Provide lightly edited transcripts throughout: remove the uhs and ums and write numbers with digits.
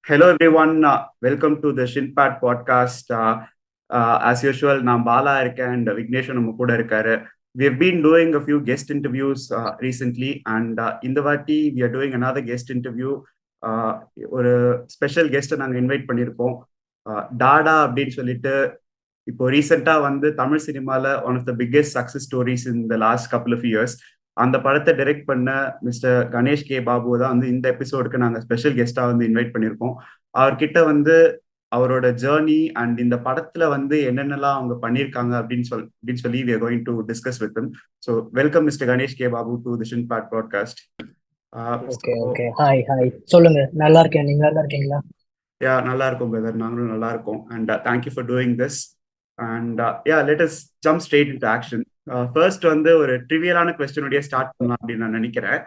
Hello everyone, welcome to the Shinpad podcast. As usual, நான் பாலா இருக்கேன் and Vignesh நம்ம கூட இருக்காரு. We have been doing a few guest interviews recently and இந்த வாட்டி we are doing another guest interview. Uh, ஒரு special கெஸ்ட்டை நாங்கள் invite பண்ணியிருக்கோம். டாடா அப்படின்னு சொல்லிட்டு இப்போ ரீசெண்டா வந்து தமிழ் சினிமால one of the biggest success stories in the last couple of years. அந்த படத்தை டைரக்ட் பண்ண மிஸ்டர் கணேஷ் கே பாபு தான் வந்து இந்த எபிசோடுக்கு நாங்கள் ஸ்பெஷல் கெஸ்டா வந்து இன்வைட் பண்ணியிருக்கோம். அவர்கிட்ட வந்து அவரோட ஜேர்னி அண்ட் இந்த படத்துல வந்து என்னென்னலாம் அவங்க பண்ணியிருக்காங்க அப்படின்னு சொல்லி we are going to discuss with them. So welcome Mr. Ganesh K. Babu to the Shinpad podcast. Okay okay hi hi சொல்லுங்க. நல்லா இருக்கேன், நீங்க நல்லா இருக்கீங்களா? யா நல்லா இருக்கும் பிரதர், நாங்களும் நல்லா இருக்கோம் and thank you for doing this. And yeah let us jump straight into action. First வந்து ஒரு ட்ரிவியலான கொஸ்டினோடய ஸ்டார்ட் பண்ணலாம் அப்படின்னு நான் நினைக்கிறேன்.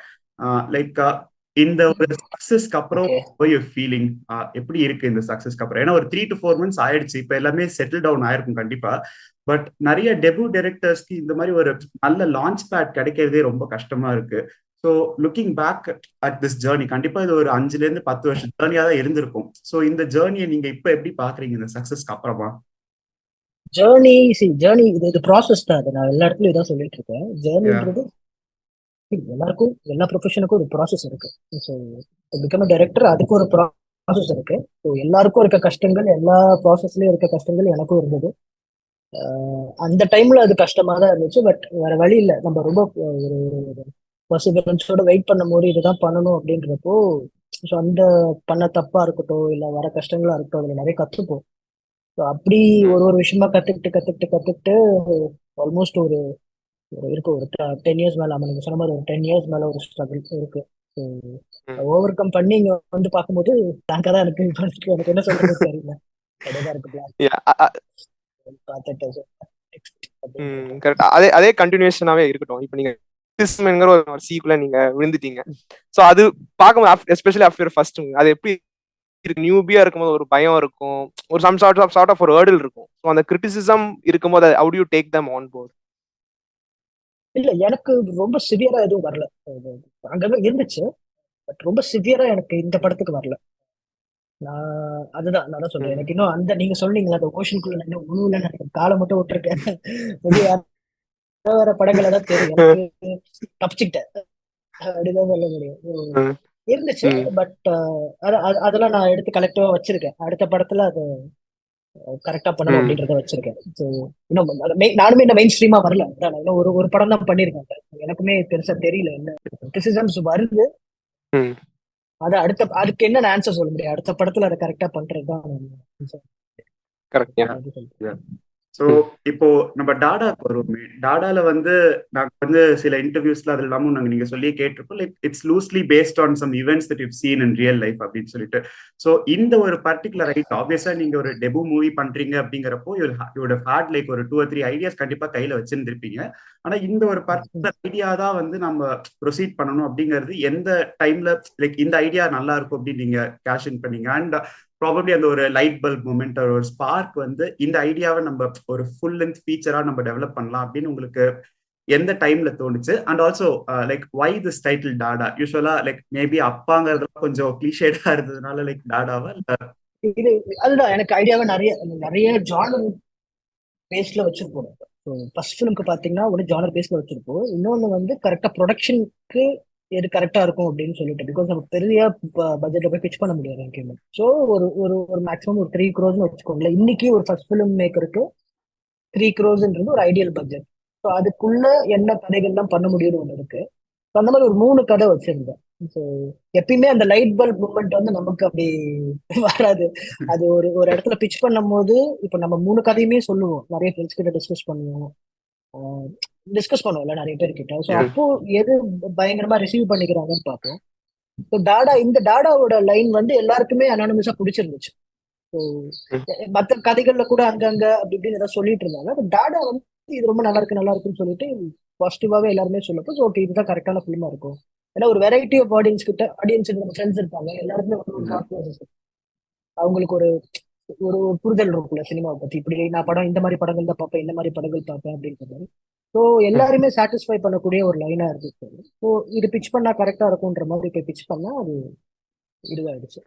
லைக் இந்த ஒரு சக்சஸ்க்கு அப்புறம் ஃபீலிங் எப்படி இருக்கு இந்த சக்சஸ்க்கு அப்புறம்? ஏன்னா ஒரு 3 to 4 months ஆயிடுச்சு, இப்போ எல்லாமே செட்டில் டவுன் ஆயிருக்கும் கண்டிப்பா. பட் நிறைய டெபியூ டைரக்டர்ஸ்க்கு இந்த மாதிரி ஒரு நல்ல லான்ச் பேட் கிடைக்கிறதே ரொம்ப கஷ்டமா இருக்கு. So looking back at this journey, கண்டிப்பா இது ஒரு 5 to 10 வருஷம் ஜேர்னியா தான் இருந்திருக்கும். ஸோ இந்த ஜேர்னியை நீங்க இப்ப எப்படி பாக்குறீங்க இந்த சக்சஸ்க்கு அப்புறமா? ஜேர்னி இது ப்ராசஸ் தான். அது நான் எல்லா இடத்துலயும் இதான் சொல்லிட்டு இருக்கேன். ஜேர்னின்றது எல்லாருக்கும், எல்லா ப்ரொஃபஷனுக்கும் ஒரு ப்ராசஸ் இருக்கு. ஸோ பிகம் டைரக்டர், அதுக்கு ஒரு ப்ராசஸ் இருக்கு. ஸோ எல்லாருக்கும் இருக்க கஷ்டங்கள், எல்லா ப்ராசஸ்லயும் இருக்க கஷ்டங்கள் எனக்கும் இருந்தது. அந்த டைம்ல அது கஷ்டமா தான் இருந்துச்சு. பட் வேற வழி இல்லை, நம்ம ரொம்ப ஒரு பர்சிவரன்ஸோட வெயிட் பண்ணும் போது இதுதான் பண்ணணும் அப்படின்றப்போ, ஸோ அந்த பண்ண தப்பா இருக்கட்டும், இல்லை வர கஷ்டங்களா இருக்கட்டும், அதுல நிறைய கத்துப்போம். ஸோ அப்படி ஒரு ஒரு விஷயமா கத்துக்கிட்டு ஆல்மோஸ்ட் ஒரு இருக்கு ஒரு 10 இயர்ஸ் மேல. ஆமா, நீங்க சொன்ன மாதிரி ஒரு 10 இயர்ஸ் மேல ஒரு ஸ்ட்ரகிள் இருக்கு. ஸோ ஓவர் கம் பண்ணி இங்க வந்து பார்க்கும்போது பிளாங்கா தான் எனக்கு எனக்கு என்ன சொல்றது தெரியல. அப்படியேதான் இருக்கு பிளான் பார்த்துட்டு. அதே அதே கண்டினியூஷனாவே இருக்கட்டும். இப்போ நீங்க ஒரு சீக்குள்ள நீங்க விழுந்துட்டீங்க. ஸோ அது பார்க்கும்போது எஸ்பெஷலி ஆஃப்டர் ஃபர்ஸ்ட் அது எப்படி இருக்கு? நியூபியா இருக்கும்போது ஒரு பயம் இருக்கும், ஒரு சம் சார்ட் ஆஃப் ஒரு ஹர்டில் இருக்கும். ஸோ அந்த கிரிட்டிசிசம் இருக்கும்போது how do you take them on board? இல்ல, எனக்கு ரொம்ப சிவியரா எதுவும் வரல. அங்கதான் இருந்துச்சு, பட் ரொம்ப சிவியரா எனக்கு இந்த படத்துக்கு வரல. அதுதான் நான் சொல்றேன். எனக்கு இன்னும் அந்த நீங்க சொன்னீங்களா அந்த ஓஷனுக்குள்ள இன்னும் உணவுல எனக்கு காலை மட்டும் விட்டுருக்கேன். வேற படங்களை தான் தெரியும் எனக்கு. தப்பிச்சுக்கிட்டேன் அப்படிதான் சொல்ல முடியும். இருந்துச்சு, பட் அதெல்லாம் நான் எடுத்து கலெக்டிவா வச்சிருக்கேன். அடுத்த படத்துல அது கரெக்டா பண்ணணும் அப்படின்றத வச்சிருக்கேன். இன்னும் நானுமே இந்த மெயின் ஸ்ட்ரீமா வரல. இன்னும் ஒரு படம் தான் பண்ணிருக்கேன். எனக்குமே பெருசா தெரியல என்ன கிரிட்டிசிசம்ஸ் வருது. அது அதுக்கு என்ன ஆன்சர் சொல்ல முடியும்? அடுத்த படத்துல அதை கரெக்டா பண்றதுதான். ஸோ இப்போ நம்ம டாடாக்கு வருவோமே. டாடால வந்து நாங்கள் வந்து சில இன்டர்வியூஸ்ல அது இல்லாமல் நாங்கள் நீங்க சொல்லி கேட்டிருப்போம், like it's loosely based on some events that you seen in real life அப்படின்னு சொல்லிட்டு. ஸோ இந்த ஒரு பர்டிகுலர் ரைட் ஆப்வியஸா நீங்க ஒரு டெபு மூவி பண்றீங்க அப்படிங்கிறப்போ யூட் ஹேட் லைக் ஒரு 2 or 3 ஐடியாஸ் கண்டிப்பா கையில வச்சிருந்திருப்பீங்க. ஆனா இந்த ஒரு பர்டிகுலர் ஐடியா தான் வந்து நம்ம ப்ரொசீட் பண்ணணும் அப்படிங்கிறது எந்த டைம்ல லைக் இந்த ஐடியா நல்லா இருக்கும் அப்படின்னு நீங்க கேஷ் இன் பண்ணீங்க? அண்ட் ப்ராபப்ளி அந்த ஒரு லைட் பல்ப் மூமெண்ட் ஒரு ஸ்பார்க் வந்து இந்த ஐடியாவை நம்ம ஒரு ஃபுல் லென்த் ஃபீச்சரா நம்ம டெவலப் பண்ணலாம் அப்படின்னு உங்களுக்கு எந்த டைம்ல தோணுச்சு? And also like why this title Dada? யூஸ்வலா லைக் மேபி அப்பாங்கிறது கொஞ்சம் கிளிஷேடா இருந்ததுனால லைக் டாடாவா இல்ல? இது அதுதான் எனக்கு ஐடியாவை நிறைய நிறைய ஜானர் பேஸ்ல வச்சிருப்போம். ஃபர்ஸ்ட் ஃபிலிம்க்கு பாத்தீங்கன்னா ஒரு ஜானர் பேஸ்ல வச்சிருப்போம். இன்னொன்னு வந்து கரெக்டா ப்ரொடக்ஷனுக்கு எது கரெக்டா இருக்கும் அப்படின்னு சொல்லிட்டு, பிகாஸ் நம்ம பெரிய பட்ஜெட்ல போய் பிச் பண்ண முடியாது எங்கேயுமே. ஸோ ஒரு ஒரு ஒரு மேக்ஸிமம் ஒரு 3 crores வச்சுக்கோங்களேன். இன்னைக்கு ஒரு ஃபர்ஸ்ட் ஃபிலிம் மேக்கருக்கு 3 crores ஒரு ஐடியல் பட்ஜெட். ஸோ அதுக்குள்ள என்ன கதைகள்லாம் பண்ண முடியும்னு ஒன்று இருக்கு. அந்த மாதிரி ஒரு 3 கதை வச்சிருந்தேன். ஸோ எப்பயுமே அந்த லைட் பல்ப் மூமெண்ட் வந்து நமக்கு அப்படி வராது. அது ஒரு ஒரு இடத்துல பிச் பண்ணும் போது இப்போ நம்ம 3 கதையுமே சொல்லுவோம், நிறைய ஃப்ரெண்ட்ஸ் கிட்ட டிஸ்கஸ் பண்ணுவோம், நிறைய பேர்கிட்ட. ஸோ அப்போ எது பயங்கரமா ரிசீவ் பண்ணிக்கிறாங்கன்னு பார்ப்போம். ஸோ இந்த டாடாவோட லைன் வந்து எல்லாருக்குமே அனானமஸா பிடிச்சிருந்துச்சு. ஸோ மற்ற கதைகள்ல கூட அங்கங்க அப்படி இப்படின்னு ஏதாவது சொல்லிட்டு இருந்தாங்க. டாடா வந்து இது ரொம்ப நல்லா இருக்குன்னு சொல்லிட்டு பாசிட்டிவாவே எல்லாருமே சொல்லப்போ, ஸோ ஓகே இதுதான் கரெக்டான ஃபிலிமா இருக்கும். ஏன்னா ஒரு வெரைட்டி ஆஃப் ஆடியன்ஸ் நம்ம ஃப்ரெண்ட்ஸ் இருப்பாங்க, எல்லாருக்குமே அவங்களுக்கு ஒரு ஒரு புரிதல் இருக்குல்ல சினிமாவை பத்தி. இப்படி நான் படம் இந்த மாதிரி படங்கள் தான் பார்ப்பேன், இந்த மாதிரி படங்கள் பார்ப்பேன் அப்படின்ற மாதிரி. ஸோ எல்லாருமே சாட்டிஸ்ஃபை பண்ணக்கூடிய ஒரு லைனா இருந்துச்சு. ஸோ இது பிச் பண்ணா கரெக்டா இருக்கும்ன்ற மாதிரி போய் பிச் பண்ணா அது இதுவாயிடுச்சு.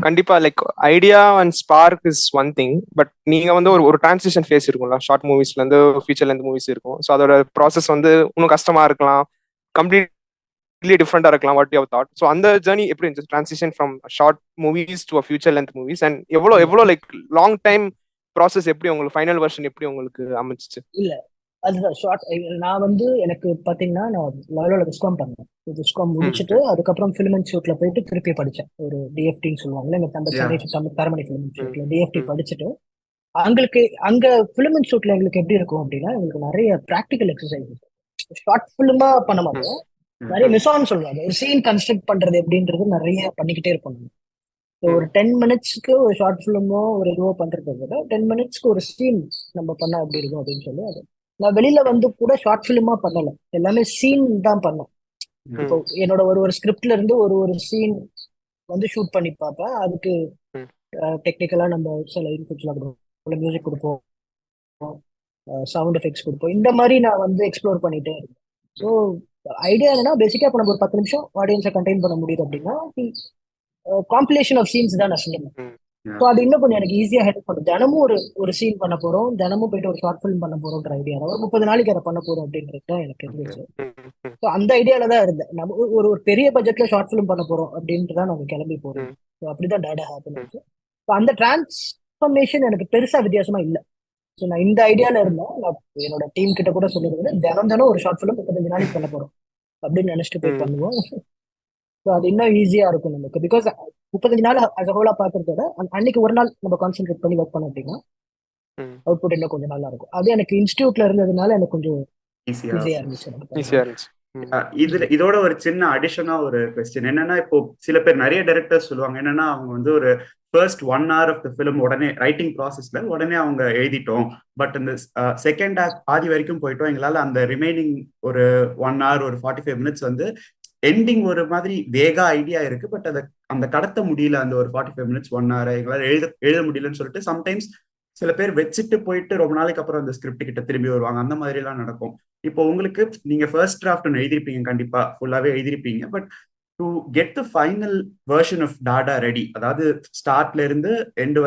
கண்டிப்பா like idea and spark is one thing. But நீங்க வந்து ஒரு டிரான்சிஷன் ஃபேஸ் இருக்கும்ல, ஷார்ட் மூவிஸ்ல இருந்து ஃபியூச்சர்ல இருந்து மூவிஸ் இருக்கும். ஸோ அதோட ப்ராசஸ் வந்து இன்னும் கஷ்டமா இருக்கலாம், கம்ப்ளீட்லி டிஃப்ரெண்டா இருக்கலாம் what you have thought. So அந்த ஜர்னி எப்படி இருந்துச்சு, transition from short movies to feature length movies, and எவ்வளோ லைக் லாங் டைம் ப்ராசஸ் எப்படி உங்களுக்கு ஃபைனல் வெர்ஷன் எப்படி உங்களுக்கு அமைச்சிச்சு? இல்ல அதுதான் ஷார்ட். நான் வந்து எனக்கு பாத்தீங்கன்னா நான் லாயோல விஸ்காம் பண்ணேன். விஸ்காம் முடிச்சுட்டு அதுக்கப்புறம் ஃபிலிம் இன்ஸ்டியூட்ல போயிட்டு திருப்பி படிச்சேன். ஒரு டிஎஃப்டின்னு சொல்லுவாங்கல்ல, எங்க நம்ம சென்னை தரமணி ஃபிலிம் இன்ஸ்டியூட்ல டிஎஃப்டி படிச்சுட்டு அங்க ஃபிலிம் இன்ஸ்டியூட்ல எங்களுக்கு எப்படி இருக்கும் அப்படின்னா, எங்களுக்கு நிறைய ப்ராக்டிக்கல் எக்ஸசைஸ். ஷார்ட் ஃபிலிமா பண்ண மாட்டோம், நிறைய மிசான்னு சொல்லுவாங்க, ஒரு சீன் கன்ஸ்ட்ரக்ட் பண்றது எப்படின்றது நிறைய பண்ணிக்கிட்டே இருப்போம். ஒரு 10 மினிட்ஸ்க்கு ஒரு ஷார்ட் ஃபிலிமோ ஒரு இதுவோ பண்றதை விட 10 மினிட்ஸ்க்கு ஒரு சீன் நம்ம பண்ணா எப்படி இருக்கும் அப்படின்னு சொல்லி அது நான் வெளியில வந்து கூட ஷார்ட் ஃபிலிமா பண்ணல, எல்லாமே சீன் தான் பண்ணேன். இப்போ என்னோட ஒரு ஸ்கிரிப்ட்ல இருந்து ஒரு சீன் வந்து ஷூட் பண்ணி பார்ப்பேன். அதுக்கு டெக்னிக்கலா நம்ம சில இன்புட்ஸ்லாம் கொடுப்போம், மியூசிக் கொடுப்போம், சவுண்ட் எஃபெக்ட்ஸ் கொடுப்போம். இந்த மாதிரி நான் வந்து எக்ஸ்ப்ளோர் பண்ணிட்டே இருக்கேன். ஸோ ஐடியா என்னன்னா, பேசிக்கா இப்போ நம்ம ஒரு 10 நிமிஷம் ஆடியன்ஸை கண்டெயின் பண்ண முடியுது அப்படின்னா காம்பிலேஷன் ஆஃப் சீன்ஸ் தான் நான் சொல்லுவேன். ஸோ அது இன்னும் கொஞ்சம் எனக்கு ஈஸியா ஹெல்ப் பண்ணும். தினமும் ஒரு சீன் பண்ண போறோம், தினமும் போயிட்டு ஒரு ஷார்ட் ஃபிலிம் பண்ண போறோம்ன்ற ஐடியா, ஒரு 30 நாளைக்கு அதை பண்ண போறோம் அப்படின்றது தான் எனக்கு இருந்துச்சு. ஸோ அந்த ஐடியால தான் இருந்தேன். நம்ம ஒரு பெரிய பட்ஜெட்ல ஷார்ட் ஃபிலிம் பண்ண போறோம் அப்படின்ட்டு தான் நம்ம கிளம்பி போறோம். ஸோ அப்படிதான் டேடா ஹேப்பன் ஆச்சு. ஸோ அந்த டிரான்ஸ்ஃபர்மேஷன் எனக்கு பெருசா வித்தியாசமா இல்லை. ஸோ நான் இந்த ஐடியால இருந்தேன். நான் என்னோட டீம் கிட்ட கூட சொல்லிருந்தேன், தினம் ஒரு ஷார்ட் ஃபிலிம் 35 நாளைக்கு பண்ண போறோம் அப்படின்னு நினைச்சிட்டு போய் பண்ணுவோம். ஸோ அது இன்னும் ஈஸியா இருக்கும் நமக்கு. பிகாஸ் 35 நாள் அஸ் ஹோலா பாக்குறத அன்னைக்கு ஒரு நாள் நம்ம கான்சென்ட்ரேட் பண்ணி ஒர்க் பண்ண அப்படின்னா அவுட்புட் இன்னும் கொஞ்சம் நல்லா இருக்கும். அது எனக்கு இன்ஸ்டியூட்ல இருந்ததுனால எனக்கு கொஞ்சம் ஈஸியா இருந்துச்சு. இதோட ஒரு சின்ன அடிஷனா ஒரு கொஸ்டின் என்னன்னா, இப்போ சில பேர் நிறைய டைரக்டர்ஸ் சொல்லுவாங்க என்னன்னா, அவங்க வந்து ஒரு first 1 hour of the film உடனே ரைட்டிங் ப்ராசஸ்ல உடனே அவங்க எழுதிட்டோம், பட் இந்த செகண்ட் ஆக்ட் பாதி வரைக்கும் போயிட்டோம், எங்களால அந்த ரிமைனிங் ஒரு 1 hour ஒரு 45 minutes வந்து எண்டிங் ஒரு மாதிரி வேகா ஐடியா இருக்கு, பட் அதை அந்த கடத்த முடியல, அந்த ஒரு 45 minutes 1 hour எங்களால் எழுத முடியலன்னு சொல்லிட்டு சம்டைம்ஸ் சில பேர் வச்சுட்டு போயிட்டு ரொம்ப நாளைக்கு அப்புறம் அந்த ஸ்கிரிப்ட் கிட்ட திரும்பி வருவாங்க. அந்த மாதிரி எல்லாம் நடக்கும். இப்போ உங்களுக்கு நீங்க ஃபர்ஸ்ட் டிராஃப்ட் ஒன்று எழுதிருப்பீங்க, கண்டிப்பா ஃபுல்லாவே எழுதிருப்பீங்க, but to get the final version of data ready, அதாவது ஸ்டார்ட்ல இருந்து எண்ட்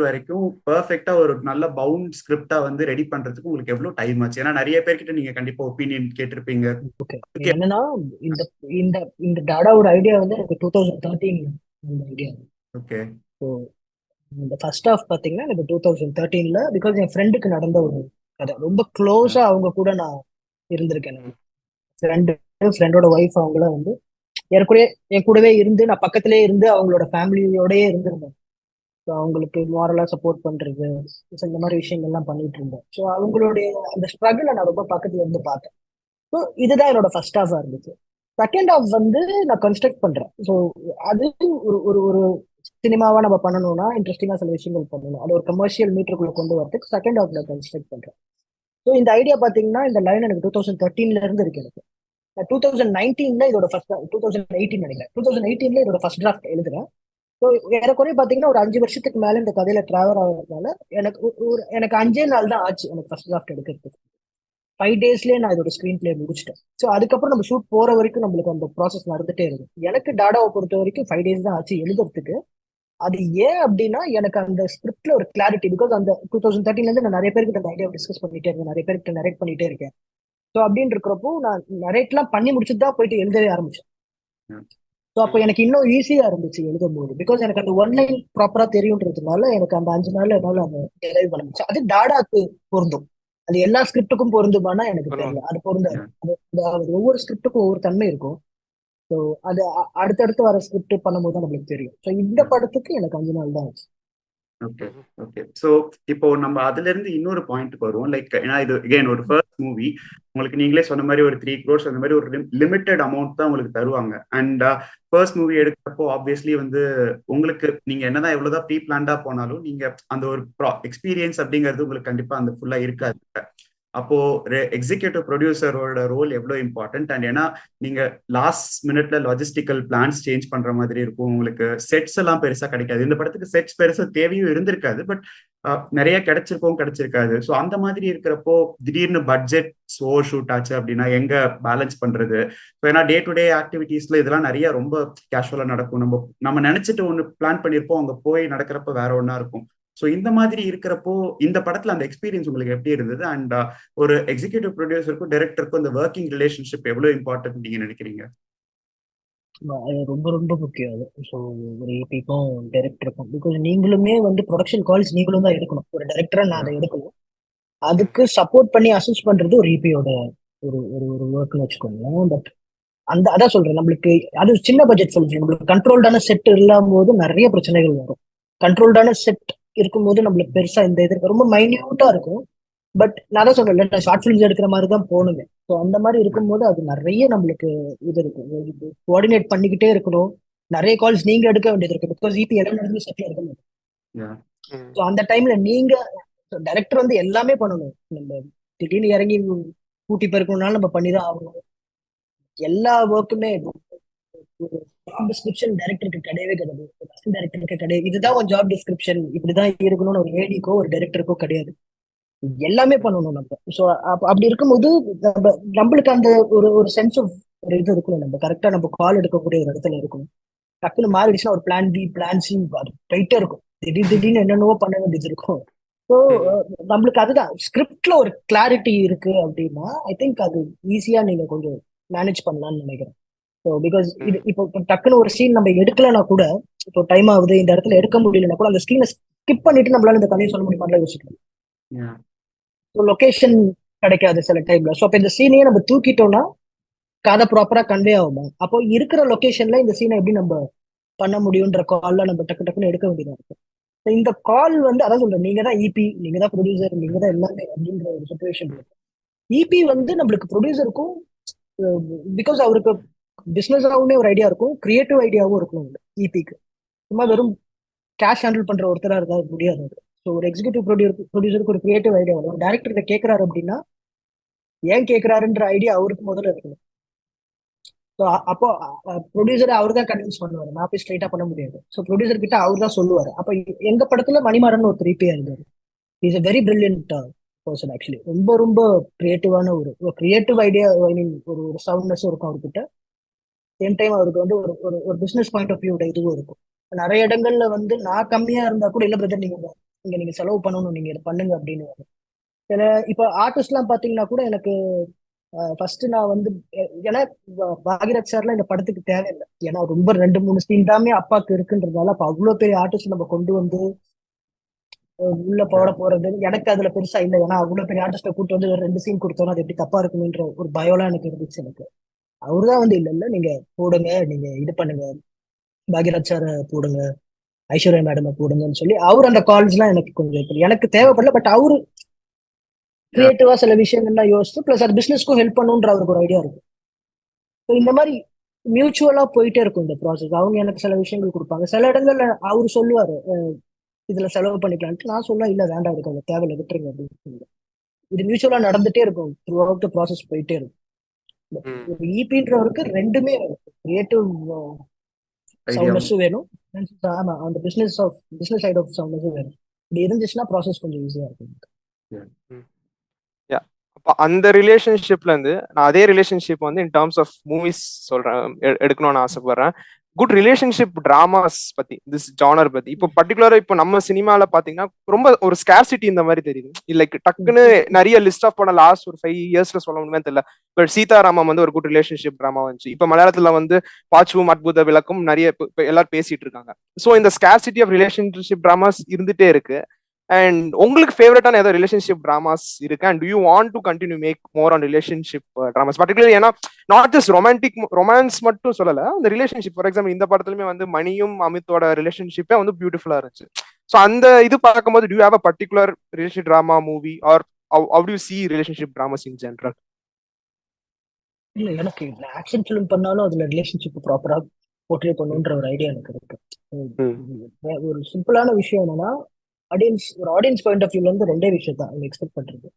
வரைக்கும் பெர்ஃபெக்டா ஒரு நல்ல பவுண்ட் ஸ்கிரிப்டா வந்து ரெடி பண்றதுக்கு உங்களுக்கு எவ்வளவு டைம் ஆச்சு? ஏன்னா நிறைய பேர்கிட்ட நீங்க கண்டிப்பா ஒப்பீனியன் கேட்டிருப்பீங்க. என்னன்னா இந்த டாடாவோட ஐடியா வந்து எனக்கு 2013 அந்த ஐடியா. ஓகே. ஸோ இந்த ஃபர்ஸ்ட் ஆஃப் பாத்தீங்கன்னா எனக்கு 2013 பிகாஸ் என் ஃப்ரெண்டுக்கு நடந்த ஒரு கதை, ரொம்ப க்ளோஸா அவங்க கூட நான் இருந்திருக்கேன். ஃப்ரெண்டோட ஒய்ஃப் அவங்கள வந்து என் கூடவே இருந்து நான் பக்கத்திலே இருந்து அவங்களோட ஃபேமிலியோடயே இருந்திருந்தேன். ஸோ அவங்களுக்கு மாரலா சப்போர்ட் பண்றது, இந்த மாதிரி விஷயங்கள்லாம் பண்ணிட்டு இருந்தேன். ஸோ அவங்களுடைய அந்த ஸ்ட்ரகிளை நான் ரொம்ப பக்கத்துல இருந்து பார்த்தேன். ஸோ இதுதான் என்னோட ஃபர்ஸ்ட் ஹாஃபா இருந்துச்சு. செகண்ட் ஹாஃப் வந்து நான் கன்ஸ்ட்ரக்ட் பண்றேன். ஸோ அது ஒரு ஒரு சினிமாவா நம்ம பண்ணணும்னா இன்ட்ரெஸ்டிங்கா சில விஷயங்கள் பண்ணணும், அது ஒரு கமர்ஷியல் மீட்டருக்குள்ள கொண்டு வரதுக்கு செகண்ட் ஹாஃப்ல கன்ஸ்ட்ரக்ட் பண்றேன். ஸோ இந்த ஐடியா பாத்தீங்கன்னா இந்த லைன் எனக்கு 2013 இருந்து இருக்கு. எனக்கு 2019 இதோட ஃபர்ஸ்ட் 2018 நினைக்கிறேன் 2018 இதோட ஃபர்ஸ்ட் டிராஃப்ட் எழுதுறேன். ஸோ ஏறக்குறைய பாத்தீங்கன்னா ஒரு 5 வருஷத்துக்கு மேல இந்த கதையில டிராவல் ஆகிறதுனால எனக்கு 5 நாள் தான் ஆச்சு எனக்கு ஃபர்ஸ்ட் டிராஃப்ட் எடுக்கிறதுக்கு. 5 daysலயே நான் இதோட ஸ்கிரீன் பிளே முடிச்சிட்டேன். ஸோ அதுக்கப்புறம் நம்ம ஷூட் போற வரைக்கும் நம்மளுக்கு அந்த ப்ராசஸ் நடந்துட்டே இருக்கும். எனக்கு டாடாவை பொறுத்த வரைக்கும் 5 days தான் ஆச்சு எழுதுறதுக்கு. அது ஏன் அப்படின்னா எனக்கு அந்த ஸ்கிரிப்ட்ல ஒரு கிளாரிட்டி, பிகாஸ் அந்த 2013 நான் நிறைய பேருக்கு அந்த ஐடியா டிஸ்கஸ் பண்ணிட்டே இருக்கேன், நிறைய பேருக்கு நரேட் பண்ணிட்டே இருக்கேன். ஸோ அப்படின்னு இருக்கிறப்போ நான் நரேட்லாம் பண்ணி முடிச்சுட்டு தான் போயிட்டு எழுதவே ஆரம்பிச்சேன். ஸோ அப்போ எனக்கு இன்னும் ஈஸியா இருந்துச்சு எழுதும் போது, பிகாஸ் எனக்கு அந்த ஒன்லைன் ப்ராப்பரா தெரியுன்றதுனால எனக்கு அந்த 5 நாள்ல என்னால அந்த டெரைவ் பண்ண முடிச்சு. அது டாடாக்கு பொருந்தும், அது எல்லா ஸ்கிரிப்டுக்கும் பொருந்துமானா எனக்கு தெரியல. அது பொருந்தாது. ஒவ்வொரு ஸ்கிரிப்டுக்கும் ஒவ்வொரு தன்மை இருக்கும். ஸோ அது அடுத்தடுத்து வர ஸ்கிரிப்ட் பண்ணும்போது தான் நம்மளுக்கு தெரியும். ஸோ இந்த படத்துக்கு எனக்கு 5 நாள் தான் ஆச்சு. Okay okay. ஸோ இப்போ நம்ம அதுல இருந்து இன்னொரு பாயிண்ட்டுக்கு வருவோம். லைக் ஏன்னா இது அகைன் ஒரு ஃபர்ஸ்ட் மூவி, உங்களுக்கு நீங்களே சொன்ன மாதிரி ஒரு 3 crores அந்த மாதிரி ஒரு லிமிட்டட் அமௌண்ட் தான் உங்களுக்கு தருவாங்க. அண்ட் ஃபர்ஸ்ட் மூவி எடுக்கிறப்போ ஆப்வியஸ்லி வந்து உங்களுக்கு நீங்க என்னதான் எவ்வளவுதான் ப்ரீ பிளான்டா போனாலும் நீங்க அந்த ஒரு எக்ஸ்பீரியன்ஸ் அப்படிங்கிறது உங்களுக்கு கண்டிப்பா அந்த ஃபுல்லா இருக்காது. அப்போ எக்ஸிக்யூட்டிவ் ப்ரொடியூசரோட ரோல் எவ்வளவு இம்பார்ட்டன்ட். அண்ட் ஏன்னா நீங்க லாஸ்ட் மினிட்ல லாஜிஸ்டிக்கல் பிளான்ஸ் சேஞ்ச் பண்ற மாதிரி இருக்கும், உங்களுக்கு செட்ஸ் எல்லாம் பெருசா கிடைக்காது. இந்த படத்துக்கு செட்ஸ் பெருசா தேவையும் இருந்திருக்காது, பட் நிறைய கிடைச்சிருக்காது. ஸோ அந்த மாதிரி இருக்கிறப்போ திடீர்னு பட்ஜெட் ஓவர் ஷூட் ஆச்சு அப்படின்னா எங்க பேலன்ஸ் பண்றது? ஸோ ஏன்னா டே டு டே ஆக்டிவிட்டீஸ்ல இதெல்லாம் நிறைய ரொம்ப கேஷுவலா நடக்கும். நம்ம நினைச்சிட்டு ஒன்று பிளான் பண்ணியிருப்போம், அங்க போய் நடக்கிறப்ப வேற ஒன்றா இருக்கும். ஸோ இந்த மாதிரி இருக்கிறப்போ இந்த படத்துல அந்த எக்ஸ்பீரியன்ஸ் உங்களுக்கு எப்படி இருந்தது? அண்ட் ஒரு எக்ஸிகியூட்டிவ் ப்ரொடியூசருக்கும் டைரக்டருக்கும் இந்த ஒர்க்கிங் ரிலேஷன்ஷிப் எவ்வளவு இம்பார்ட்டன்ட் நீங்க நினைக்கிறீங்க? அது ரொம்ப ரொம்ப முக்கியம் அது. ஸோ ஒரு ஏபிக்கும் டைரக்டருக்கும், பிகாஸ் நீங்களுமே வந்து ப்ரொடக்ஷன் கால்ஸ் நீங்களும் தான் எடுக்கணும். ஒரு டைரக்டரா நான் அதை எடுக்கணும். அதுக்கு சப்போர்ட் பண்ணி அசிஸ்ட் பண்றது ஒரு இபியோட ஒரு ஒரு ஒரு ஒர்க்னு வச்சுக்கோங்களேன். பட் அதான் சொல்றேன், நம்மளுக்கு அது சின்ன பட்ஜெட் ஃபிலிம். நம்மளுக்கு கண்ட்ரோல்டான செட் இல்லாம போது நிறைய பிரச்சனைகள் வரும். கண்ட்ரோல்டான செட் இருக்கும்போது நம்மளுக்கு பெருசா இந்த இது ரொம்ப மைன்யூட்டா இருக்கும். பட் நான் தான் சொல்றேன், நான் ஷார்ட் ஃபிலிம்ஸ் எடுக்கிற மாதிரி தான் போகணுங்க. ஸோ அந்த மாதிரி இருக்கும்போது அது நிறைய நம்மளுக்கு இது இருக்கும், கோஆர்டினேட் பண்ணிக்கிட்டே இருக்கணும். நிறைய கால்ஸ் நீங்க எடுக்க வேண்டியது இருக்கு, பிகாஸ் இபி எல்லா இடத்துலயும் செட்டில் இருக்க முடியும். ஸோ அந்த டைம்ல நீங்க டைரக்டர் வந்து எல்லாமே பண்ணணும். நம்ம திடீர்னு இறங்கி கூட்டி பெருக்கணும்னாலும் நம்ம பண்ணிதான் ஆகணும். எல்லா ஒர்க்குமே டிஸ்கிரிப்ஷன் டைரக்டருக்கு கிடையவே கிடையாது, டைரக்டருக்கு கிடையாது. இதுதான் ஒரு ஜாப் டிஸ்கிரிப்ஷன், இப்படிதான் இருக்கணும்னு ஒரு ஏடிக்கோ ஒரு டைரக்டருக்கோ கிடையாது. எல்லாமே பண்ணணும் நம்ம. ஸோ அப்படி இருக்கும்போது நம்மளுக்கு அந்த ஒரு ஒரு சென்ஸ் ஆஃப் ஒரு இது இருக்கணும். நம்ம கரெக்டா நம்ம கால் எடுக்கக்கூடிய ஒரு இடத்துல இருக்கணும். டக்குன்னு மாறிடுச்சுன்னா ஒரு பிளான் பி பிளான் சி போயிட்டே இருக்கும். திடீர்னு என்னென்னவோ பண்ண வேண்டியது இருக்கும். ஸோ நம்மளுக்கு அதுதான் ஸ்கிரிப்ட்ல ஒரு கிளாரிட்டி இருக்கு அப்படின்னா ஐ திங்க் அது ஈஸியா நீங்க கொஞ்சம் மேனேஜ் பண்ணலாம்னு நினைக்கிறேன். ஸோ பிகாஸ் இது இப்போ டக்குன்னு ஒரு சீன் நம்ம எடுக்கலன்னா கூட, இப்போ டைம் ஆகுது இந்த இடத்துல எடுக்க முடியலன்னா கூட அந்த ஸ்க்ரீனை ஸ்கிப் பண்ணிட்டு நம்மளால இந்த கதையை சொல்ல முடியுமா யோசிக்கலாம். லொகேஷன் கிடைக்காது சில டைம்ல. ஸோ அப்போ இந்த சீனையே நம்ம தூக்கிட்டோம்னா கதை ப்ராப்பரா கன்வே ஆகுமா? அப்போ இருக்கிற லொகேஷன்ல இந்த சீனை எப்படி நம்ம பண்ண முடியும்ன்ற கால்ல நம்ம டக்கு டக்குன்னு எடுக்க வேண்டியதா இருக்கும். இந்த கால் வந்து அதான் சொல்றேன், நீங்க தான் இபி, நீங்க தான் ப்ரொடியூசர், நீங்க தான் எல்லாமே அப்படின்ற ஒரு சுச்சுவேஷன் இருக்கு. இபி வந்து நம்மளுக்கு ப்ரொடியூசருக்கும், பிகாஸ் அவருக்கு பிசினஸாவுமே ஒரு ஐடியா இருக்கும், கிரியேட்டிவ் ஐடியாவும் இருக்கும் இபிக்கு. சும்மா வெறும் கேஷ் ஹேண்டில் பண்ற ஒருத்தரா இருந்தா முடியாது. ஸோ ஒரு எக்ஸிகூட்டிவ் ப்ரொடியூசருக்கு ஒரு கிரியேட்டிவ் ஐடியா வரும். டேரக்டர் இதை கேட்கறாரு அப்படின்னா ஏன் கேட்கறாருன்ற ஐடியா அவருக்கு முதல்ல இருக்கணும். ஸோ அப்போ ப்ரொடியூசரை அவர் தான் கன்வின்ஸ் பண்ணுவார், நான் போய் ஸ்ட்ரைட்டா பண்ண முடியாது. ஸோ ப்ரொடியூசர் கிட்ட அவர் தான் சொல்லுவார். அப்போ எங்க படத்துல மணிமாறன் ஒரு 3P இருந்தாரு. Is a very brilliant person actually. ரொம்ப ரொம்ப கிரியேட்டிவான ஒரு கிரியேட்டிவ் ஐடியா, ஐ மீன் ஒரு ஒரு சவுண்ட்னஸ் இருக்கும் அவர்கிட்ட. சேம் டைம் அவருக்கு வந்து ஒரு ஒரு பிசினஸ் பாயிண்ட் ஆஃப் வியூட இதுவும் இருக்கும். நிறைய இடங்கள்ல வந்து நான் கம்மியா இருந்தா கூட இல்ல பிரதர், நீங்க செலவு பண்ணணும், நீங்க இதை பண்ணுங்க அப்படின்னு. சில இப்போ ஆர்டிஸ்ட் எல்லாம் பாத்தீங்கன்னா கூட எனக்கு ஃபர்ஸ்ட் நான் வந்து ஏன்னா பாகிராஜ் சார்லாம் இந்த படத்துக்கு தேவையில்லை. ஏன்னா ரொம்ப 2-3 சீன் தாமே அப்பாக்கு இருக்குன்றதுனால அப்ப அவ்வளவு பெரிய ஆர்டிஸ்ட் நம்ம கொண்டு வந்து உள்ள போறது எனக்கு அதுல பெருசா இல்லை. ஏன்னா அவ்வளவு பெரிய ஆர்டிஸ்ட கூட்டு வந்து 2 சீன் கொடுத்தோம்னா அது எப்படி தப்பா இருக்குன்ற ஒரு பயம்லாம் எனக்கு இருந்துச்சு எனக்கு. அவருதான் வந்து இல்ல நீங்க போடுங்க, நீங்க இது பண்ணுங்க, பாகிராஜ் சார போடுங்க, ஐஸ்வர்யா மேடம் போடுங்கன்னு சொல்லி அவர் அந்த கால்ஸ் எல்லாம் எனக்கு கொஞ்சம் எனக்கு தேவைப்படல. பட் அவரு கிரியேட்டிவா சில விஷயங்கள்லாம் யோசிச்சு பிளஸ் அது பிசினஸ்க்கும் ஹெல்ப் பண்ணுன்ற அவருக்கு ஒரு ஐடியா இருக்கு. ஸோ இந்த மாதிரி மியூச்சுவலா போயிட்டே இருக்கும் இந்த ப்ராசஸ். அவங்க எனக்கு சில விஷயங்கள் கொடுப்பாங்க. சில இடங்கள்ல அவரு சொல்லுவாரு இதுல செலவு பண்ணிக்கலான்ட்டு, நான் சொல்ல இல்ல வேண்டாம், இருக்கு அவங்க தேவையில்லை விட்டுருங்க அப்படின்னு. இது மியூச்சுவலா நடந்துட்டே இருக்கும், த்ரூ அவுட் த ப்ராசஸ் போயிட்டே இருக்கும். இபின்றவருக்கு ரெண்டுமே கிரியேட்டிவ் சவுண்டர்ஸும் வேணும், ஆமா அந்த பிசினஸ் சைட் ஆஃப் சவுண்டர்ஸும் வேணும். இப்படி இருந்துச்சுன்னா ப்ராசஸ் கொஞ்சம் ஈஸியா இருக்கும். அந்த ரிலேஷன்ஷிப்ல இருந்து நான் அதே ரிலேஷன்ஷிப் வந்து இன் டர்ம்ஸ் ஆஃப் மூவிஸ் சொல்றேன், எடுக்கணும்னு ஆசைப்படுறேன். குட் ரிலேஷன்ஷிப் டிராமாஸ் பத்தி, திஸ் ஜானர் பத்தி இப்போ பர்டிகுலரா இப்போ நம்ம சினிமால பாத்தீங்கன்னா ரொம்ப ஒரு ஸ்கேர்சிட்டி இந்த மாதிரி தெரியுது. லைக் டக்குன்னு நிறைய லிஸ்ட் ஆஃப் படம் லாஸ்ட் ஒரு 5 இயர்ஸ்ல சொல்ல முடியுமே தெரியல. இப்போ சீதாராமம் வந்து ஒரு குட் ரிலேஷன்ஷிப் டிராமா வந்துச்சு. இப்போ மலையாளத்துல வந்து பாச்சுவும் அற்புத விளக்கும் நிறைய எல்லாரும் பேசிட்டு இருக்காங்க. ஸோ இந்த ஸ்கேர்சிட்டி ஆஃப் ரிலேஷன்ஷிப் டிராமாஸ் இருந்துட்டே இருக்கு. அண்ட் உங்களுக்கு ஃபேவரட்டான ஏதாவது ரிலேஷன்ஷிப் டிராமாஸ் இருக்கு? And do you want to continue make more on relationship dramas particular? ஏன்னா நாட் ஜஸ்ட் ரொமான்ஸ் மட்டும் சொல்லல, அந்த ரிலேஷன்ஷிப் ஃபார் எக்ஸாம்பிள் இந்த படத்துலயுமே வந்து மணியும் அமித்தோட ரிலேஷன்ஷிப்பே வந்து பியூட்டிஃபுல்லா இருந்துச்சு. ஸோ அந்த இது பார்க்கும்போது do you have a particular relationship drama movie or how do you see relationship dramas in general? இல்ல எனக்கு ஆக்ஷன் ஃபிலிம் பண்ணாலும் அதுல ரிலேஷன்ஷிப் ப்ராப்பரா போர்ட்ரே பண்ணுன்ற ஒரு ஐடியா எனக்கு இருக்கு. ஒரு சிம்பிளான விஷயம் என்னன்னா, ஒரு ஆடியன்ஸ் பாயிண்ட் ஆஃப் வியூல இருந்து 2 விஷயம் தான் அவங்க எக்ஸ்பெக்ட் பண்றது.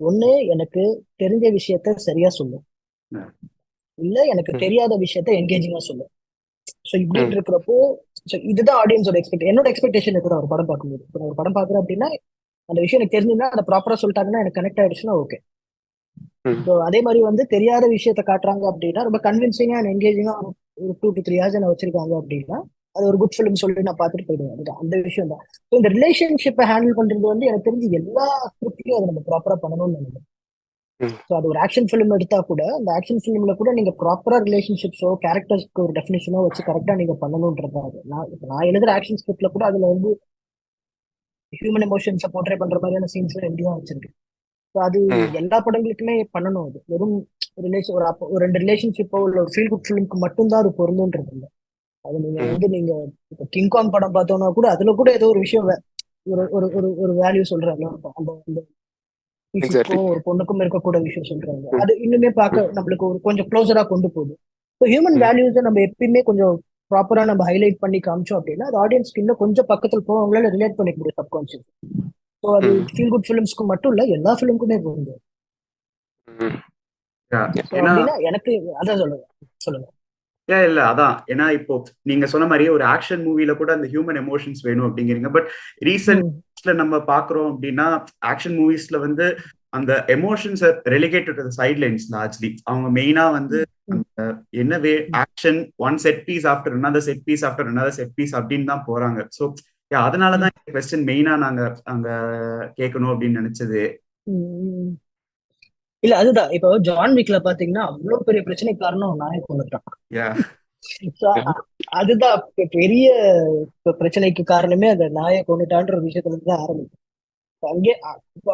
ஒண்ணு, எனக்கு தெரிஞ்ச விஷயத்த சரியா சொல்லும், இல்ல எனக்கு தெரியாத விஷயத்த என்கேஜிங்கா சொல்லும். ஸோ இப்படின்னு இருக்கிறப்போ ஸோ இதுதான் ஆடியன்ஸோட என்னோட எக்ஸ்பெக்டேஷன் இருக்குதான் ஒரு படம் பார்க்கும்போது. இப்போ நான் ஒரு படம் பார்க்குறேன் அப்படின்னா அந்த விஷயம் எனக்கு தெரிஞ்சுன்னா அதை ப்ராப்பரா சொல்லிட்டாங்கன்னா எனக்கு கனெக்ட் ஆயிடுச்சுன்னா ஓகே. ஸோ அதே மாதிரி வந்து தெரியாத விஷயத்த காட்டுறாங்க அப்படின்னா ரொம்ப கன்வின்சிங்கா அண்ட் என்கேஜிங்கா ஒரு 2 to 3 hours என்ன வச்சிருக்காங்க அப்படின்னா அது ஒரு குட் ஃபிலிம் சொல்லி நான் பார்த்துட்டு போயிடுவேன். அந்த விஷயம் தான். ஸோ இந்த ரிலேஷன்ஷிப்பை ஹேண்டில் பண்றது வந்து எனக்கு தெரிஞ்சு எல்லா ஸ்கிரிப்ட்லயும் அதை நம்ம ப்ராப்பரா பண்ணணும்னு நினைக்கிறேன். ஸோ அது ஒரு ஆக்ஷன் ஃபிலிம் எடுத்தா கூட அந்த ஆக்ஷன் ஃபிலிம்ல கூட நீங்க ப்ராப்பரா ரிலேஷன்ஷிப்ஸோ கேரக்டர்ஸ்க்கு ஒரு டெஃபினேஷனோ வச்சு கரெக்டா நீங்க பண்ணணும்ன்றது. நான் எழுதுற ஆக்ஷன் ஸ்கிரிப்ட்ல கூட அதுல வந்து ஹியூமன் எமோஷன்ஸை போர்ட்ரே பண்ற மாதிரியான சீன்ஸ் எப்படி தான் வச்சிருக்கு. ஸோ அது எல்லா படங்களுக்குமே பண்ணணும். அது வெறும் ரிலேஷன் ஒரு 2 ரிலேஷன்ஷிப்போ இல்லை ஒரு ஃபீல் குட் ஃபிலிம்க்கு மட்டும்தான் அது பொருந்துன்றது இல்லை. அது நீங்க வந்து நீங்க இப்போ கிங்காங் படம் பார்த்தோம்னா கூட அதுல கூட ஏதோ ஒரு விஷயம் ஒரு ஒரு ஒரு ஒரு வேல்யூ சொல்றாங்க. அந்த ஒரு பொண்ணுக்கும் இருக்கக்கூட விஷயம் சொல்றாங்க. அது இன்னுமே பார்க்க நம்மளுக்கு ஒரு கொஞ்சம் க்ளோஸரா கொண்டு போகுது. ஸோ ஹியூமன் வேல்யூஸை நம்ம எப்பயுமே கொஞ்சம் ப்ராப்பரா நம்ம ஹைலைட் பண்ணி காமிச்சோம் அப்படின்னா அது ஆடியன்ஸ்க்கு இன்னும் கொஞ்சம் பக்கத்தில் போக அவங்களால ரிலேட் பண்ணிக்க முடியும் சப்கான்ஷியஸ். ஸோ அது ஃபீல் குட் ஃபிலிம்ஸ்க்கு மட்டும் இல்ல எல்லா ஃபிலிம்க்குமே போகுது. அப்படின்னா எனக்கு அதான் சொல்லுங்க. இல்ல அதான் ஏன்னா இப்போ நீங்க சொன்ன மாதிரியே ஒரு ஆக்ஷன் மூவில கூட அந்த ஹியூமன் எமோஷன்ஸ் வேணும் அப்படிங்கிறீங்க. பட் ரீசென்ட்ல நம்ம பாக்குறோம் அப்படின்னா ஆக்ஷன் மூவிஸ்ல வந்து அந்த emotions relegated to sidelines largely. அவங்க மெயினா வந்து என்னவே action one set piece after another set piece after another set piece அப்படின்னு தான் போறாங்க. ஸோ அதனாலதான் இந்த கொஸ்டின் மெயினா நாங்க அங்க கேட்கணும் அப்படின்னு நினைச்சது. இல்ல அதுதான் இப்போ ஜான் விக்ல பாத்தீங்கன்னா அவ்வளவு பெரிய பிரச்சனை காரணம் நாயக் கொண்டுட்டான். அதுதான் பெரிய பிரச்சனைக்கு காரணமே அந்த நாயக் கொண்டுட்டான்ற ஒரு விஷயத்துல தான் ஆரம்பிக்கும். அங்கே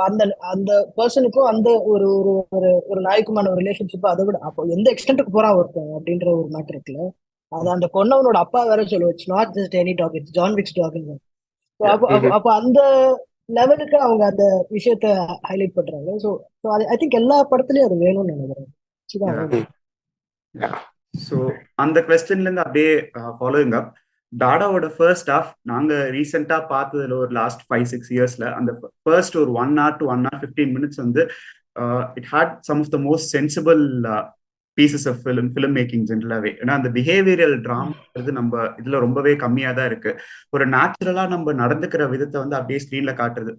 அந்த அந்த பர்சனுக்கும் அந்த ஒரு ஒரு ஒரு நாய்க்குமான ஒரு ரிலேஷன்ஷிப் அதை விட அப்போ எந்த எக்ஸ்டென்ட்டுக்கு போறான் ஒருத்தன் அப்படின்ற ஒரு மேட்டர் இருக்குல்ல. அது அந்த கொன்னவனோட அப்பா வேற சொல்லுவோம் it's not just any dog it's John Wick's dog. அப்போ அந்த லெவலுக்கு அவங்க அந்த விஷயத்த ஹைலைட் பண்றாங்க. ஸோ ஐ திங்க் எல்லா படத்துலயும் அது வேணும்னு நினைக்கிறேன். ஸோ அந்த கொஸ்டின்ல இருந்து அப்படியே ஃபாலோயிங் அப் டாடாவோட ஃபர்ஸ்ட் ஹாஃப் நாங்க ரீசெண்டா பார்த்ததுல ஒரு லாஸ்ட் 5-6 இயர்ஸ்ல அந்த ஃபர்ஸ்ட் ஒரு 1 hour to 1 hour 15 minutes வந்து it had some of the most sensible pieces of film making ஜென்ரலாவே. ஏன்னா அந்த பிஹேவியரல் ட்ராமாங்கிறது நம்ம இதுல ரொம்பவே கம்மியா தான் இருக்கு. ஒரு நேச்சுரலா நம்ம நடந்துக்கிற விதத்தை வந்து அப்படியே ஸ்கிரீன்ல காட்டுறது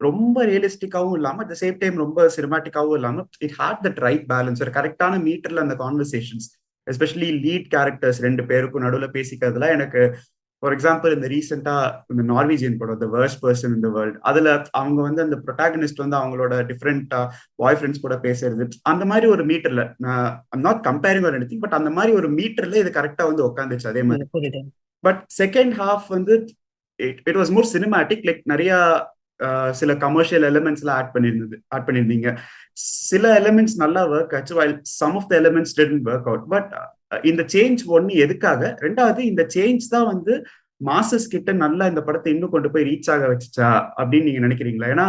ரொம்ப ரியலிஸ்டிக்காவும் இல்லாம அட் த சேம் டைம் ரொம்ப சினிமாட்டிக்காவும் இல்லாம it had that right balance. ஒரு கரெக்டான மீட்டர்ல அந்த கான்வர்சேஷன்ஸ் எஸ்பெஷலி லீட் கேரக்டர்ஸ் 2 பேருக்கும் நடுவில் பேசிக்கிறதுல எனக்கு ஃபார் எக்ஸாம்பிள் இந்த ரீசெண்டா இந்த நார்வீஜியன் படம் the worst person in the world அதுல அவங்க வந்து அந்த ப்ரொட்டாகனிஸ்ட் வந்து அவங்களோட டிஃப்ரெண்ட் பாய் ஃப்ரெண்ட்ஸ் கூட பேசுறது அந்த மாதிரி ஒரு மீட்டர்ல I'm not comparing or anything but அந்த மாதிரி ஒரு மீட்டர்ல இது கரெக்டா வந்து உட்காந்துச்சு அதே மாதிரி. பட் செகண்ட் ஹாஃப் வந்து it was more cinematic like நிறைய சில கமர்ஷியல் எலிமெண்ட்ஸ் எல்லாம் ஆட் பண்ணிருந்தீங்க. சில எலிமெண்ட்ஸ் நல்லா ஒர்க் ஆச்சு while some of the elements didn't work out. But இந்த சேஞ்ச் ஒன்னு எதுக்காக, ரெண்டாவது இந்த சேஞ்ச் தான் வந்து மாசஸ் கிட்ட நல்லா இந்த படத்தை இன்னும் கொண்டு போய் ரீச் ஆக வச்சுச்சா அப்படின்னு நீங்க நினைக்கிறீங்களா? ஏன்னா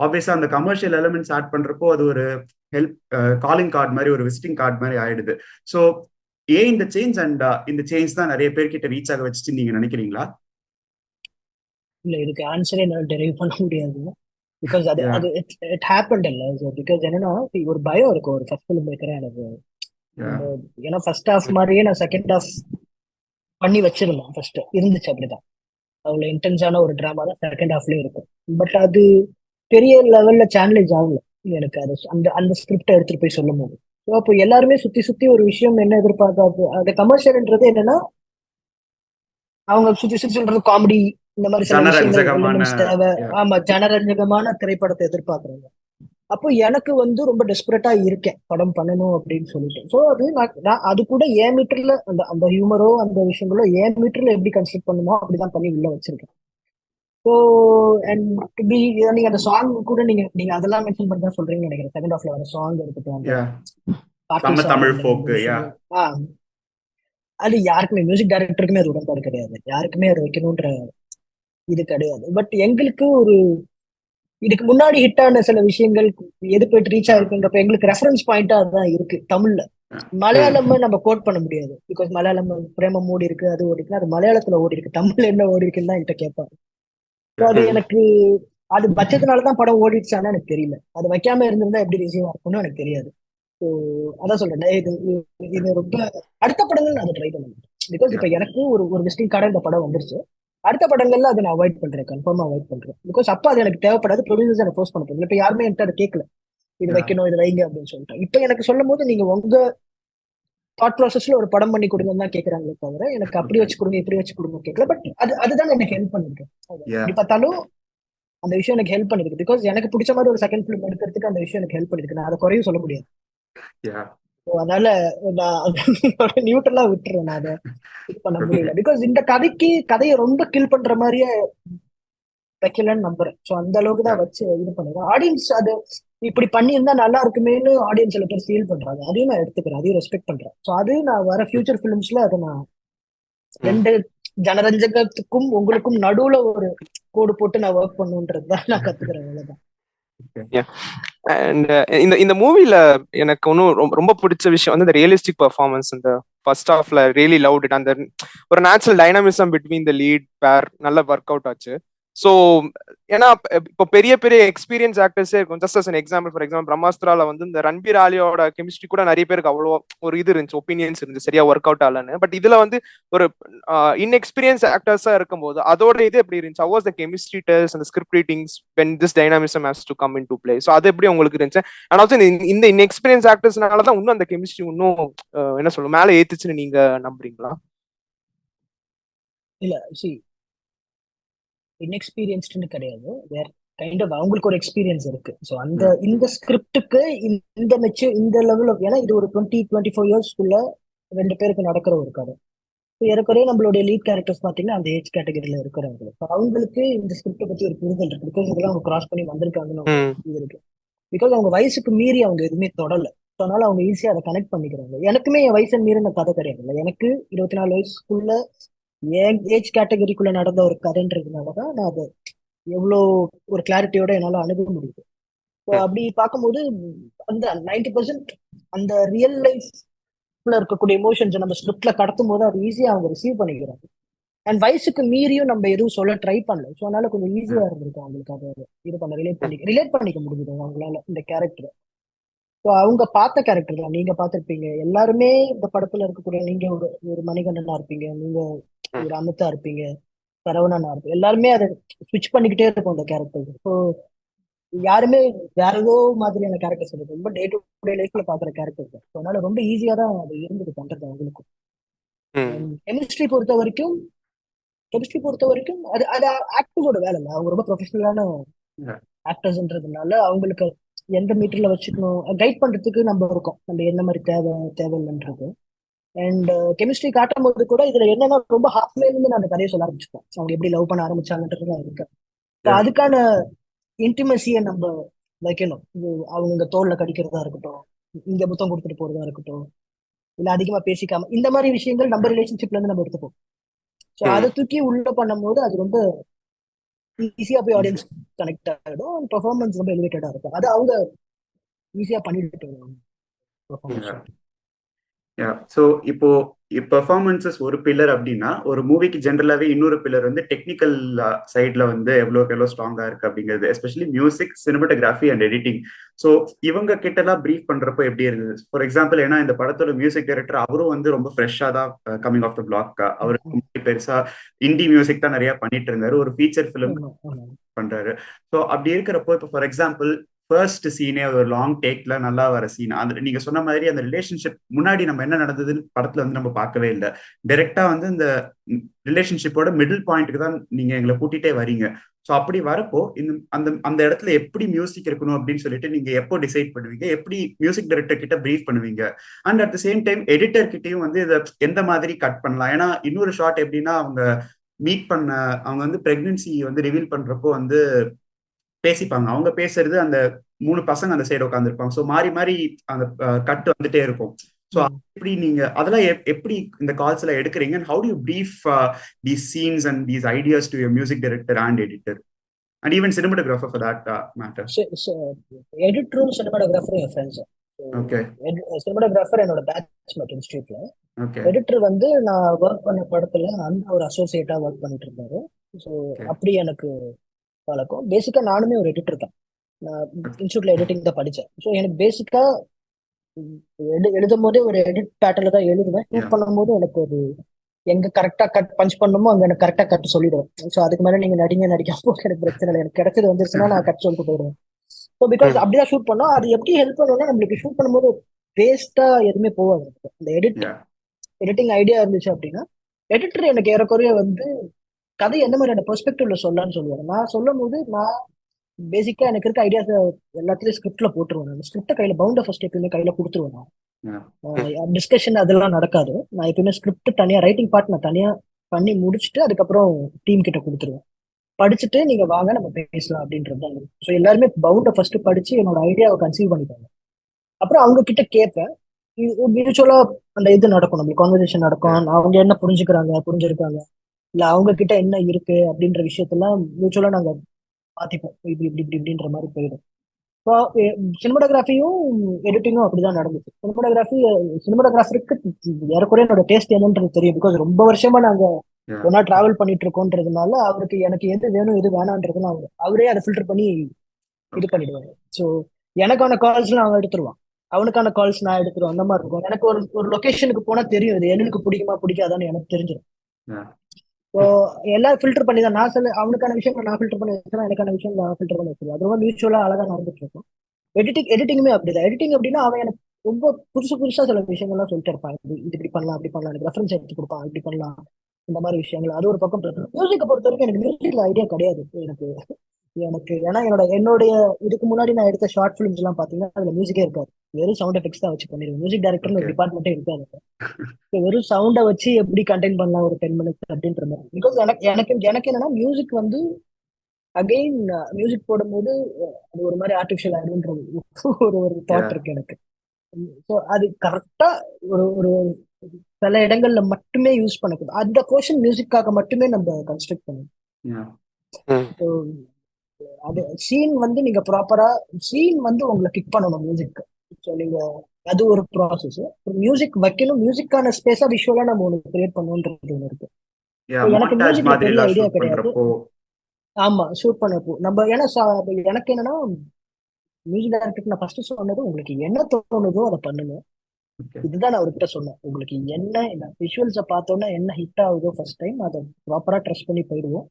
ஆப்வியஸா அந்த கமர்ஷியல் எலிமெண்ட்ஸ் ஆட் பண்றப்போ அது ஒரு ஹெல்ப் காலிங் கார்டு மாதிரி ஒரு விசிட்டிங் கார்டு மாதிரி ஆயிடுது. ஸோ ஏன் இந்த சேஞ்ச் அண்ட் இந்த சேஞ்ச் தான் நிறைய பேர்கிட்ட ரீச் ஆக வச்சுச்சுன்னு நீங்க நினைக்கிறீங்களா? இல்ல இதுக்கு ஆன்சரே என்னால டெரைவ் பண்ண முடியாது. பிகாஸ் அது இட் ஹேப்பன்ட் இல்ல. பிகாஸ் என்னன்னா ஒரு பயம் இருக்கும் ஒரு ஃபர்ஸ்ட் ஃபிலிம் மேக்கரா எனக்கு. ஏன்னா ஃபர்ஸ்ட் ஹாஃப் மாதிரியே நான் செகண்ட் ஹாஃப் பண்ணி வச்சிருந்தேன். ஃபர்ஸ்ட் இருந்துச்சு அப்படிதான். அவ்வளவு இன்டென்ஸான ஒரு டிராமா தான் செகண்ட் ஹாஃப்லயும் இருக்கும். பட் அது பெரிய லெவல்ல சேனலேஜ் ஆகல எனக்கு. அது அந்த ஸ்கிரிப்டை எடுத்துட்டு போய் சொல்லும் போது அப்போ எல்லாருமே சுத்தி ஒரு விஷயம் என்ன எதிர்பார்க்காது. அந்த கமர்ஷியல்ன்றது என்னன்னா அவங்க சுத்தி சொல்றது காமெடி இந்த மாதிரி சில விஷயங்கள் தேவை. ஆமா, ஜனரஞ்சகமான திரைப்படத்தை எதிர்பார்க்கறாங்க. அப்போ எனக்கு வந்து ரொம்ப டெஸ்பரேட்டா இருக்கேன் படம் பண்ணணும் அப்படின்னு சொல்லிட்டு. ஸோ அது நான் அது கூட ஏன் மீட்டர்ல அந்த ஹியூமரோ அந்த விஷயங்களோ ஏன் மீட்டர்ல எப்படி கன்ஸ்ட்ரக்ட் பண்ணுமோ அப்படிதான் பண்ணி உள்ள வச்சிருக்கேன். ஸோ அண்ட் டு பி நீங்க அந்த சாங் கூட நீங்க அதெல்லாம் மென்ஷன் பண்ணி தான் சொல்றீங்கன்னு நினைக்கிறேன். செகண்ட் ஹாஃப்ல வர சாங் இருக்கட்டும் தமிழ் ஃபோக், அது யாருக்குமே மியூசிக் டைரக்டருக்குமே அது உடன்பாடு கிடையாது. யாருக்குமே அது வைக்கணும்ன்ற இது கிடையாது. பட் எங்களுக்கு ஒரு இதுக்கு முன்னாடி ஹிட் ஆன சில விஷயங்கள் எது போயிட்டு ரீச் ஆயிருக்குன்றப்ப எங்களுக்கு ரெஃபரன்ஸ் பாயிண்டா அதுதான் இருக்கு. தமிழ்ல மலையாளம் நம்ம கோட் பண்ண முடியாது. பிகாஸ் மலையாளம் பிரேமம் ஓடி இருக்கு, அது ஓடி இருக்கு, அது மலையாளத்துல ஓடி இருக்கு. தமிழ்ல என்ன ஓடி இருக்குன்னு தான் என்கிட்ட கேட்பாங்க. அது எனக்கு அது பட்சத்தினாலதான் படம் ஓடிடுச்சான்னு எனக்கு தெரியல. அது வைக்காம இருந்திருந்தா எப்படி ரிசீவ் ஆகும்னு எனக்கு தெரியாது. ஸோ அதான் சொல்றேன், இது ரொம்ப அடுத்த படங்கள் நான் அதை ட்ரை பண்ணுவேன். பிகாஸ் இப்ப எனக்கு ஒரு ஒரு விசிட்டிங் கார்டு இந்த படம் வந்துருச்சு. அடுத்த படங்கள்ல அதை நான் அவாய்ட் பண்றேன், கன்ஃபார்மா அவாய்ட் பண்றேன். பிகாஸ் அப்ப அது எனக்கு தேவைப்படாது, ப்ரொடியூசர்ஸ் எனக்கு போஸ்ட் பண்ண போகுது. இப்ப யாருமே என்கிட்ட அதை கேட்கல, இது வைக்கணும் இது வைங்க அப்படின்னு சொல்லிட்டு. இப்ப எனக்கு சொல்லும் போது நீங்க உங்க தாட் ப்ராசஸ்ல ஒரு படம் பண்ணி கொடுங்கன்னு தான் கேட்கறாங்களே தவிர எனக்கு அப்படி வச்சு கொடுங்க இப்படி வச்சு கொடுங்க கேட்கல. பட் அதுதான் எனக்கு ஹெல்ப் பண்ணிருக்கு. எப்படி பார்த்தாலும் அந்த விஷயம் எனக்கு ஹெல்ப் பண்ணிருக்கு. பிகாஸ் எனக்கு பிடிச்ச மாதிரி ஒரு செகண்ட் ஃபிலிம் எடுக்கிறதுக்கு அந்த விஷயம் எனக்கு ஹெல்ப் பண்ணிருக்கு. நான் அதை குறையும் சொல்ல முடியாது. அதனால நான் நியூட்ரலா விட்டுறேன், நான் அதை இது பண்ண முடியல. பிகாஸ் இந்த கதையை ரொம்ப கில் பண்ற மாதிரியே வைக்கலன்னு நம்புறேன். ஸோ அந்த அளவுக்கு தான் வச்சு இது பண்ணுறேன். ஆடியன்ஸ் அது இப்படி பண்ணியிருந்தா நல்லா இருக்குமேனு ஆடியன்ஸ் சில பேர் ஃபீல் பண்றாங்க. அதையும் நான் எடுத்துக்கிறேன், அதையும் ரெஸ்பெக்ட் பண்றேன். ஸோ அது நான் வர ஃபியூச்சர் ஃபிலிம்ஸ்ல அதை நான் ரெண்டு ஜனரஞ்சகத்துக்கும் உங்களுக்கும் நடுவுல ஒரு கோடு போட்டு நான் ஒர்க் பண்ணுன்றதுதான் நான் கத்துக்கிறேன். அவ்வளவுதான். அண்ட் இந்த மூவில எனக்கு ஒன்றும் ரொம்ப பிடிச்ச விஷயம் வந்து இந்த ரியலிஸ்டிக் பெர்ஃபார்மன்ஸ். இந்த ஃபர்ஸ்ட் ஹாஃப்ல ரியலி லவ்ட் இட். அந்த ஒரு natural dynamism between the lead பேர் நல்ல ஒர்க் அவுட் ஆச்சு. ஸோ ஏன்னா இப்போ பெரிய பெரிய எக்ஸ்பீரியன்ஸ் ஆக்டர்ஸே இருக்கும். Just as an example, for example பிரம்மாஸ்திரால வந்து இந்த ரன்பீர் ஆலியோட கெமிஸ்ட்ரி கூட நிறைய பேருக்கு அவ்வளோ ஒரு இது இருந்துச்சு, ஒப்பீனியன்ஸ் இருந்துச்சு, சரியா ஒர்க் அவுட் ஆகலன்னு. பட் இதுல வந்து ஒரு இன்எக்ஸ்பீரியன்ஸ் ஆக்டர்ஸா இருக்கும்போது அதோட இது எப்படி இருந்துச்சு? How was the chemistry test and script readings when this dynamism has to come into play? So அது எப்படி உங்களுக்கு இருந்துச்சு? அண்ட் ஆல்சோ இந்த இன்எக்ஸ்பீரியன்ஸ் ஆக்டர்ஸ்னால தான் இன்னும் அந்த கெமிஸ்ட்ரி இன்னும் என்ன சொல்லும் மேலே ஏத்துச்சுன்னு நீங்க நம்புறீங்களா? இல்ல, சி இன்எக்ஸ்பீரியன்ஸ்டுன்னு கிடையாது, வேற கைண்ட் ஆஃப் அவங்களுக்கு ஒரு எக்ஸ்பீரியன்ஸ் இருக்கு. ஸோ அந்த இந்த ஸ்கிரிப்டுக்கு இந்த லெவல் ஆஃப், ஏன்னா இது ஒரு 20-24 இயர்ஸ்க்குள்ள ரெண்டு பேருக்கு நடக்கிற ஒரு கதை. ஏறக்குறைய நம்மளுடைய லீட் கேரக்டர்ஸ் பார்த்தீங்கன்னா அந்த ஏஜ் கேட்டகரியில இருக்கிறவங்க. அவங்களுக்கு இந்த ஸ்கிரிப்டை பத்தி ஒரு புரிதல் இருக்கு. பிகாஸ் இதெல்லாம் அவங்க கிராஸ் பண்ணி வந்திருக்காங்கன்னு இது இருக்கு. பிகாஸ் அவங்க வயசுக்கு மீறி அவங்க எதுவுமே தொடலை. அதனால அவங்க ஈஸியா அதை கனெக்ட் பண்ணிக்கிறாங்க. எனக்குமே என் வயசை மீறின கதை கிடையாது. எனக்கு 24 வயசுக்குள்ள என் ஏஜ் கேட்டகரிக்குள்ள நடந்த ஒரு கதைன்றதுனாலதான் நான் அதை எவ்வளோ ஒரு கிளாரிட்டியோட என்னால அணுக முடியுது. ஸோ அப்படி பார்க்கும்போது அந்த 90% அந்த ரியல் லைஃப்ல இருக்கக்கூடிய எமோஷன்ஸ் நம்ம ஸ்கிரிப்ட்ல கடத்தும் போது அது ஈஸியா அவங்க ரிசீவ் பண்ணிக்கிறாங்க. அண்ட் வயசுக்கு மீறியும் நம்ம எதுவும் சொல்ல ட்ரை பண்ணல. ஸோ அதனால கொஞ்சம் ஈஸியா இருந்திருக்கும் அவங்களுக்கு அதை இது பண்ண ரிலேட் பண்ணிக்க முடியுது அவங்களால இந்த கேரக்டர். ஸோ அவங்க பார்த்த கேரக்டர் தான் நீங்க பார்த்துருப்பீங்க. எல்லாருமே இந்த படத்துல இருக்கக்கூடிய, நீங்க ஒரு மணிகண்டனா இருப்பீங்க, நீங்க ஒரு அமிதா இருப்பீங்க, சரவணனா இருப்பீங்க, எல்லாருமே அதை ஸ்விட்ச் பண்ணிக்கிட்டே இருக்கும் அந்த கேரக்டர். ஸோ யாருமே வேற ஏதோ மாதிரியான கேரக்டர்ஸ் இருக்கு, ரொம்ப டே டு டே லைஃப்ல பாக்குற கேரக்டர். ஸோ அதனால ரொம்ப ஈஸியா தான் அது இருந்தது பண்றது அவங்களுக்கும். கெமிஸ்ட்ரி பொறுத்த வரைக்கும் அது அது ஆக்டர்ஸோட வேலை இல்லை. அவங்க ரொம்ப ப்ரொஃபஷனலான ஆக்டர்ஸ்ன்றதுனால அவங்களுக்கு எந்த மீட்டர்ல வச்சுக்கணும் கைட் பண்றதுக்கு நம்ம இருக்கோம், நம்ம என்ன மாதிரி தேவையில்லைன்றது. அண்ட் கெமிஸ்ட்ரி காட்டும் போது கூட இதுல என்னன்னா ரொம்ப ஹாஃப்ல இருந்து நான் அந்த கதையை சொல்ல ஆரம்பிச்சுப்பேன். அவங்க எப்படி லவ் பண்ண ஆரம்பிச்சாங்கன்றதுதான் இருக்கு. அதுக்கான இன்டிமசியை நம்ம வைக்கணும். அவங்க தோல்ல கடிக்கிறதா இருக்கட்டும், இங்க புத்தம் கொடுத்துட்டு போறதா இருக்கட்டும், இல்ல அதிகமா பேசிக்காம இந்த மாதிரி விஷயங்கள் நம்ம ரிலேஷன்ஷிப்ல இருந்து நம்ம எடுத்துப்போம். ஸோ அதை தூக்கி உள்ள பண்ணும் போது அது ரொம்ப ஈஸியா போய் ஆடியன்ஸ் கனெக்ட் ஆகிடும். பெர்ஃபார்மன்ஸ் ரொம்ப எலிவேட்டடா இருக்கும். அது அவங்க ஈஸியா பண்ணிட்டு போயிடுவாங்க. ஸோ இப்போ பெர்ஃபார்மன்சஸ் ஒரு பில்லர் அப்படின்னா, ஒரு மூவிக்கு ஜென்ரலாவே இன்னொரு பில்லர் வந்து டெக்னிக்கல் சைட்ல வந்து எவ்வளோ ஸ்ட்ராங்கா இருக்கு அப்படிங்கிறது, especially music, cinematography and editing. So இவங்க கிட்ட எல்லாம் ப்ரீஃப் பண்றப்போ எப்படி இருந்தது? ஃபார் எக்ஸாம்பிள், ஏன்னா இந்த படத்தோட மியூசிக் டைரக்டர் அவரும் வந்து ரொம்ப ஃப்ரெஷ்ஷா தான் கமிங் ஆஃப் த பிளாக். அவருக்கு பெருசா இண்டி மியூசிக் தான் நிறைய பண்ணிட்டு இருந்தாரு, ஒரு ஃபீச்சர் ஃபிலிம் பண்றாரு. ஸோ அப்படி இருக்கிறப்போ இப்போ ஃபார் எக்ஸாம்பிள் ஃபர்ஸ்ட் சீனே ஒரு லாங் டேக்ல நல்லா வர சீன், அந்த நீங்க சொன்ன மாதிரி அந்த ரிலேஷன்ஷிப் முன்னாடி நம்ம என்ன நடந்ததுன்னு படத்துல வந்து நம்ம பார்க்கவே இல்லை. டைரக்டா வந்து இந்த ரிலேஷன்ஷிப்போட மிடில் பாயிண்ட்டுக்கு தான் நீங்க எங்களை கூட்டிகிட்டே வரீங்க. ஸோ அப்படி வரப்போ அந்த அந்த இடத்துல எப்படி மியூசிக் இருக்கணும் அப்படின்னு சொல்லிட்டு நீங்க எப்போ டிசைட் பண்ணுவீங்க? எப்படி மியூசிக் டைரக்டர் கிட்ட ப்ரீஃப் பண்ணுவீங்க? And at the same time editor கிட்டையும் வந்து இதை எந்த மாதிரி கட் பண்ணலாம்? ஏன்னா இன்னொரு ஷாட் எப்படின்னா, அவங்க வந்து பிரெக்னன்சி வந்து ரிவீல் பண்றப்போ வந்து பேசிப்பாங்க. அவங்க பேசுறது அந்த 3 பசங்க அந்த சைடு உட்காந்துருப்பாங்க. ஸோ மாறி மாறி அந்த கட்டு வந்துட்டே இருக்கும். ஸோ எப்படி நீங்க அதெல்லாம் எப்படி இந்த கால்ஸ் எல்லாம் எடுக்கிறீங்க? And how do you brief these scenes and these ideas to your music director and editor and even cinematographer for that matter? எடிட்டரும் சினிமாட்டோகிராஃபரும் என் ஃப்ரெண்ட்ஸ். ஓகே. சினிமாட்டோகிராஃபர் என்னோட பேட்ச்மேட் இன்ஸ்டியூட்ல. எடிட்டர் வந்து நான் ஒர்க் பண்ண படத்துல அந்த ஒரு அசோசியேட்டா ஒர்க் பண்ணிட்டு இருந்தாரு. ஸோ அப்படி எனக்கு பழக்கம். பேசிக்கா நானுமே ஒரு எடிட்டர் தான். நான் இன்ஸ்டியூட்ல எடிட்டிங் தான் படித்தேன். ஸோ எனக்கு பேசிக்கா எழுதும் போதே ஒரு எடிட் பேட்டர்ல தான் எழுதுவேன். ஷூட் பண்ணும் போது எனக்கு ஒரு எங்க கரெக்டா கட் பஞ்ச் பண்ணணுமோ அங்க எனக்கு கரெக்டா கட் சொல்லிடுவேன். ஸோ அதுக்கு மேல நீங்க நடிக்காம எனக்கு பிரச்சனை இல்லை. எனக்கு கிடைச்சது வந்துருச்சுன்னா நான் கட் சொல்லிட்டு போயிடுவேன். ஸோ பிகாஸ் அப்படிதான் ஷூட் பண்ணோம். அது எப்படி ஹெல்ப் பண்ணுவோம்னா, நம்மளுக்கு ஷூட் பண்ணும்போது வேஸ்டா எதுவுமே போகாது. இந்த எடிட்டிங் ஐடியா இருந்துச்சு அப்படின்னா, எடிட்டர் எனக்கு ஏறக்குறைய வந்து கதை எந்த மாதிரியான பெர்ஸ்பெக்டிவ்ல சொல்லலாம்னு சொல்லுவாங்க. நான் சொல்லும் போது நான் பேசிக்கா எனக்கு இருக்க ஐடியாஸ் எல்லாத்தையும் ஸ்கிரிப்ட்ல போட்டுருவேன். அந்த ஸ்கிரிப்டை கையில பவுண்டர் ஃபர்ஸ்ட் எப்பயுமே கையில கொடுத்துருவேன். டிஸ்கஷன் அதெல்லாம் நடக்காது. நான் எப்பயுமே ஸ்கிரிப்ட் தனியா ரைட்டிங் பார்ட் நான் தனியா பண்ணி முடிச்சுட்டு அதுக்கப்புறம் டீம் கிட்ட கொடுத்துருவேன். படிச்சுட்டு நீங்க வாங்க நம்ம பேசலாம் அப்படின்றது தான். ஸோ எல்லாருமே பவுண்டை ஃபர்ஸ்ட் படிச்சு என்னோட ஐடியாவை கன்சீவ் பண்ணிப்பாங்க. அப்புறம் அவங்க கிட்ட கேட்பேன். மியூச்சுவலா அந்த இது நடக்கும், நம்மளுக்கு கான்வர்சேஷன் நடக்கும். அவங்க என்ன புரிஞ்சிருக்காங்க இல்ல அவங்க கிட்ட என்ன இருக்கு அப்படின்ற விஷயத்தெல்லாம் மியூச்சுவலா நாங்க மாத்திப்போம். இப்படி இப்படி இப்படி இப்படின்ற மாதிரி போயிடும். இப்போ சினிமாட்டோகிராஃபியும் எடிட்டிங்கும் அப்படிதான் நடந்துச்சு. சினிமாட்டோகிராஃபருக்கு ஏறக்குறைய என்னோட டேஸ்ட் என்னன்றது தெரியும். பிகாஸ் ரொம்ப வருஷமா நாங்க ஒன்னா டிராவல் பண்ணிட்டு இருக்கோன்றதுனால அவருக்கு எனக்கு எது வேணும் எது வேணான்றதுன்னு அவரே அதை ஃபில்டர் பண்ணி இது பண்ணிடுவாங்க. ஸோ எனக்கான கால்ஸ்லாம் அவன் எடுத்துருவான், அவனுக்கான கால்ஸ் நான் எடுத்துருவேன். அந்த மாதிரி இருக்கும். எனக்கு ஒரு லொகேஷனுக்கு போனா தெரியும் இது எனக்கு பிடிக்குமா பிடிக்காதான்னு எனக்கு தெரிஞ்சிடும். ஸோ எல்லாம் ஃபில்டர் பண்ணி தான் நான் அவனுக்கான விஷயம் நான் ஃபில்டர் பண்ணி வச்சுருவேன், எனக்கான விஷயம் நான் ஃபில்டர் பண்ணி வச்சிருவேன். அது ரொம்ப மியூச்சுவலா அழகா நடந்துட்டு இருக்கும். எடிட்டிங்குமே அப்படிதான். எடிட்டிங் அப்படின்னா அவன் எனக்கு ரொம்ப புதுசா சில விஷயங்கள்லாம் சொல்லிட்டு இருப்பான். இது இப்படி பண்ணலாம் அப்படி பண்ணலாம், எனக்கு ரெஃபரன்ஸ் எடுத்து கொடுப்பான், இப்படி பண்ணலாம் இந்த மாதிரி விஷயங்கள். அது ஒரு பக்கம். மியூசிக்கை பொறுத்த வரைக்கும் எனக்கு மியூசிக்ல ஐடியா கிடையாது. எனக்கு ஏன்னா என்னுடைய இதுக்கு முன்னாடி நான் எடுத்த ஷார்ட் ஃபிலிம்ஸ் எல்லாம் பாத்தீங்கன்னா அதுல மியூசிக்கே இருக்காது. வெறும் சவுண்ட் எஃபெக்ட்ஸ் தான் வச்சு பண்ணிடுவேன். மியூசிக் டைரக்டர்னு ஒரு டிபார்ட்மெண்ட்டே இருக்காது. வெறும் சவுண்டை வச்சு எப்படி கண்டெயின் பண்ணலாம் ஒரு 10 minutes அப்படின்ற மாதிரி. பிகாஸ் எனக்கு என்னன்னா மியூசிக் வந்து அகெயின் மியூசிக் போடும்போது அது ஒரு மாதிரி ஆர்டிஃபிஷியல் ஆயிடும்ன்றது ஒரு தாட் இருக்கு எனக்கு. ஸோ அது கரெக்டா ஒரு சில இடங்கள்ல மட்டுமே யூஸ் பண்ணக்கூடாது. அந்த போர்ஷன் மியூசிக்காக மட்டுமே நம்ம கன்ஸ்ட்ரக்ட் பண்ணணும். அது சீன் வந்து நீங்க ப்ராப்பரா சீன் வந்து உங்களை கிக் பண்ணணும் மியூசிக். ஸோ நீங்க அது ஒரு ப்ராசஸ். மியூசிக் வைக்கணும், மியூசிக்கான ஸ்பேஸா விஷுவலா நம்ம ஒன்று கிரியேட் பண்ணணுன்றது ஒன்று இருக்கு. எனக்கு மியூசிக்ல பெரிய ஐடியா கிடையாது. ஆமா, ஷூட் பண்ணப்போ நம்ம ஏன்னா எனக்கு என்னன்னா மியூசிக் டைரக்டருக்கு நான் ஃபர்ஸ்ட் சொன்னது உங்களுக்கு என்ன தோணுதோ அதை பண்ணுங்க. இதுதான் நான் அவர்கிட்ட சொன்னேன். உங்களுக்கு என்ன விஷுவல்ஸை பார்த்தோன்னா என்ன ஹிட் ஆகுதோ ஃபர்ஸ்ட் டைம் அதை ப்ராப்பரா ட்ரஸ்ட் பண்ணி போயிடுவோம்.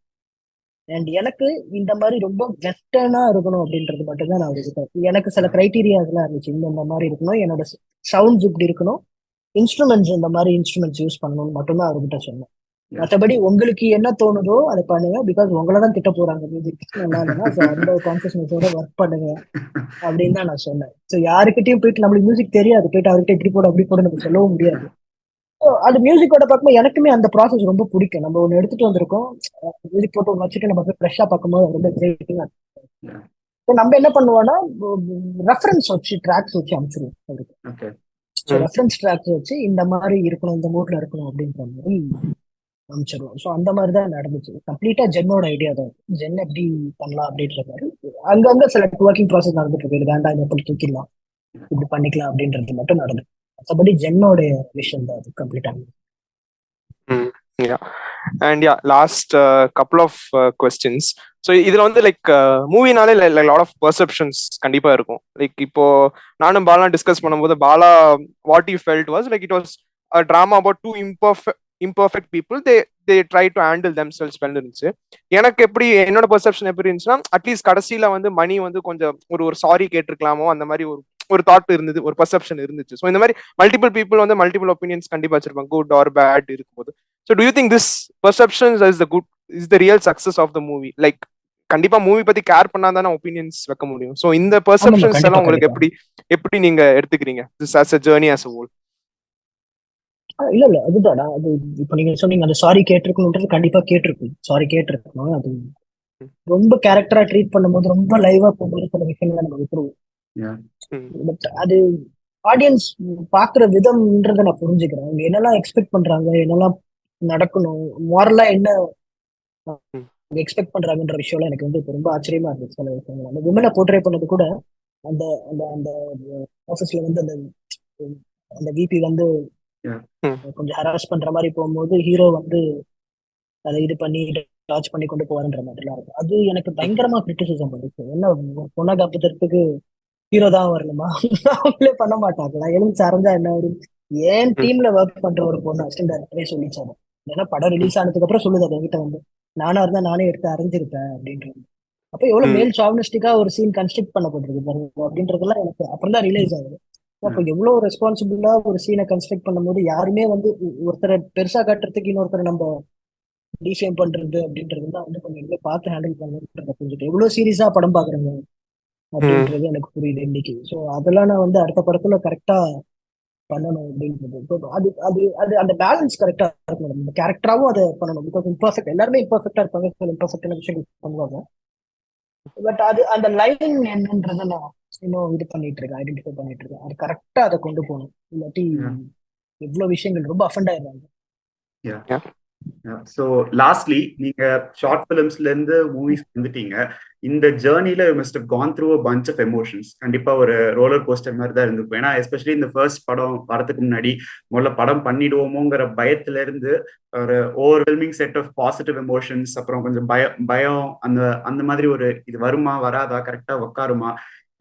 அண்ட் எனக்கு இந்த மாதிரி ரொம்ப வெஸ்டர்னா இருக்கணும் அப்படின்றது மட்டும்தான் நான் அவர்கிட்ட. எனக்கு சில கிரைட்டீரியாஸ் எல்லாம் இருந்துச்சு. இந்த மாதிரி இருக்கணும், என்னோட சவுண்ட்ஸ் இப்படி இருக்கணும், இன்ஸ்ட்ருமெண்ட்ஸ் இந்த மாதிரி இன்ஸ்ட்ருமெண்ட்ஸ் யூஸ் பண்ணணும்னு மட்டும்தான் அவர்கிட்ட சொன்னேன். மற்றபடி உங்களுக்கு என்ன தோணுதோ அதை பண்ணுங்க. பிகாஸ் உங்களை தான் திட்ட போறாங்க மியூசிக் நல்லா இல்லைன்னா. ஸோ அந்த கான்சியஸ்னஸோட ஒர்க் பண்ணுங்க அப்படின்னு தான் நான் சொன்னேன். ஸோ யாருக்கிட்டையும் போயிட்டு நம்மளுக்கு மியூசிக் தெரியாது, போயிட்டு அவர்கிட்ட இப்படி போட அப்படி போட நம்ம சொல்லவும் முடியாது. அது மியூசிக்கோட பார்க்கும்போது எனக்குமே அந்த ப்ராசஸ் ரொம்ப பிடிக்கும். நம்ம ஒன்று எடுத்துட்டு வந்திருக்கோம், மியூசிக் போட்டு ஒன்று வச்சுட்டு நம்ம போய் ஃப்ரெஷ்ஷாக பார்க்கும்போது ரொம்ப எக்ஸைட்டிங்கா இருக்கும். ஸோ நம்ம என்ன பண்ணுவோம்னா ரெஃபரன்ஸ் வச்சு ட்ராக்ஸ் வச்சு அனுப்பிச்சிடுவோம் அவருக்கு. ஸோ ரெஃபரன்ஸ் ட்ராக்ஸ் வச்சு இந்த மாதிரி இருக்கணும், இந்த மூட்ல இருக்கணும் அப்படின்ற மாதிரி அனுப்பிச்சிடுவோம். ஸோ அந்த மாதிரி தான் நடந்துச்சு. கம்ப்ளீட்டா ஜென்னோட ஐடியா தான். ஜென் எப்படி பண்ணலாம் அப்படின்ற மாதிரி அங்கங்க சில ஒர்க்கிங் ப்ராசஸ் நடந்துட்டு இருக்கு. இது வேண்டாம், இதை எப்படி தூக்கிடலாம், இப்படி பண்ணிக்கலாம் அப்படின்றது மட்டும் நடந்துச்சு. மற்றபடி ஜென்னோட விஷயம் தான் அது கம்ப்ளீட்டா. And yeah, last couple of questions. So இதுல வந்து லைக் மூவினாலே லாட் ஆஃப் பெர்செப்ஷன்ஸ் கண்டிப்பா இருக்கும். லைக் இப்போ நானும் பாலா டிஸ்கஸ் பண்ணும்போது Bala what you felt was like it was a drama about two imperfect people, they try to handle themselves well இருந்துச்சு. எனக்கு எப்படி என்னோட பெர்செப்ஷன் எப்படி இருந்துச்சுன்னா, அட்லீஸ்ட் கடைசியில வந்து மணி வந்து கொஞ்சம் ஒரு சாரி கேட்டிருக்கலாமோ அந்த மாதிரி ஒரு தாட் இருந்தது, ஒரு பெர்செப்ஷன் இருந்துச்சு. ஸோ இந்த மாதிரி மல்டிபிள் பீப்புள் வந்து மல்டிபிள் ஒப்பீனியன்ஸ் கண்டிப்பா வச்சிருப்பாங்க, குட் ஆர் பேட் இருக்கும்போது. So do you think this perception is the real success of the movie? Like கண்டிப்பா மூவி பத்தி கேர் பண்ணாதானே ஒப்பீனியன்ஸ் வைக்க முடியும். ஸோ இந்த பெர்செப்ஷன்ஸ் எல்லாம் உங்களுக்கு எப்படி நீங்க எடுத்துக்கிறீங்க this as a journey as a whole? இல்ல அதுதான் அது. இப்ப நீங்க சொன்னீங்க அந்த சாரி கேட்டிருக்கணும்ன்றது கண்டிப்பா கேட்டிருக்கும், சாரி கேட்டிருக்கணும். அது ரொம்ப கேரக்டரா ட்ரீட் பண்ணும்போது ரொம்ப லைவா போகும்போது சில விஷயங்களை நம்ம விட்டுருவோம். பட் அது ஆடியன்ஸ் பாக்குற விதம்ன்றத நான் புரிஞ்சுக்கிறேன். அவங்க என்னெல்லாம் எக்ஸ்பெக்ட் பண்றாங்க, என்னெல்லாம் நடக்கணும், மாரலா என்ன எக்ஸ்பெக்ட் பண்றாங்கன்ற விஷயம் எனக்கு வந்து ரொம்ப ஆச்சரியமா இருந்துச்சு. சில விஷயங்கள் அந்த விமனை போர்ட்ரே பண்ணது கூட அந்த அந்த அந்த ஆஃபீஸ்ல வந்து அந்த விபி வந்து கொஞ்சம் ஹராஸ் பண்ற மாதிரி போகும்போது ஹீரோ வந்து அதை இது பண்ணி டாச் பண்ணி கொண்டு போவாருன்ற மாதிரிலாம் இருக்கும். அது எனக்கு பயங்கரமா கிரிட்டிசிசம் பண்ணிச்சு. என்ன பொண்ணை காப்பதற்கு ஹீரோ தான் வரணுமா? அவங்களே பண்ண மாட்டாங்களா? எலும்பு சார்ந்தா என்ன வரும்? ஏன் டீம்ல ஒர்க் பண்ற ஒரு பொண்ணு அசிஸ்டன்ட் டைரக்டரே சொல்லிச்சாரு, ஏன்னா படம் ரிலீஸ் ஆனதுக்கு அப்புறம் சொல்லுது அது என்கிட்ட வந்து, நானா இருந்தா நானே எடுத்து அரைஞ்சிருப்பேன் அப்படின்றது. அப்போ எவ்வளவு மேல் சாவனிஸ்டிக்கா ஒரு சீன் கன்ஸ்ட்ரக்ட் பண்ணப்பட்டிருக்கு பாருங்க அப்படின்றதெல்லாம் எனக்கு அப்புறம் தான் ரியலைஸ் ஆகுது. அப்போ எவ்வளவு ரெஸ்பான்சிபிளா ஒரு சீனை கன்ஸ்ட்ரக்ட் பண்ணும்போது யாருமே வந்து ஒருத்தரை பெருசா காட்டுறதுக்கு இன்னொருத்தரை நம்ம டிஃபைன் பண்றது அப்படின்றதுலாம் வந்து கொஞ்சம் எவ்வளவு பார்த்து ஹேண்டில் பண்ணுன்றத புரிஞ்சுட்டு எவ்வளவு சீரியஸா படம் பாக்குறாங்க அப்படின்றது எனக்கு புரியுது இன்னைக்கு. ஸோ அதெல்லாம் நான் வந்து அடுத்த படத்துல கரெக்டா பண்ணணும் அப்படின்றது. So அது அது அது அந்த பேலன்ஸ் கரெக்டா இருக்கணும். இந்த கேரக்டராவும் அதை பண்ணணும். பிகாஸ் இம்பர்ஃபெக்ட், எல்லாருமே இம்பர்ஃபெக்டா இருப்பாங்க, இம்பர்ஃபெக்டான விஷயங்கள் பண்ணுவாங்க. பட் அது அந்த லைன் என்னன்றதை நான் இன்னும் இது பண்ணிட்டு இருக்கேன், ஐடென்டிஃபை பண்ணிட்டு இருக்கேன். அது கரெக்டா அதை கொண்டு போகணும், இல்லாட்டி எவ்வளவு விஷயங்கள் ரொம்ப அஃபெண்ட் ஆயிடுறாங்க. ஸோ லாஸ்ட்லி நீங்க ஷார்ட் ஃபிலிம்ஸ்ல இருந்து மூவிஸ் வந்துட்டீங்க. இந்த ஜேர்னில you must have gone through a bunch of emotions. கண்டிப்பா ஒரு ரோலர் கோஸ்டர் மாதிரி தான் இருந்திருக்கும். ஏன்னா எஸ்பெஷலி இந்த ஃபர்ஸ்ட் படம் வரதுக்கு முன்னாடி முதல்ல படம் பண்ணிடுவோமோங்கிற பயத்துல இருந்து ஒரு overwhelming set of positive emotions, அப்புறம் கொஞ்சம் பயம் அந்த அந்த மாதிரி ஒரு இது வருமா வராதா, கரெக்டா உட்காருமா,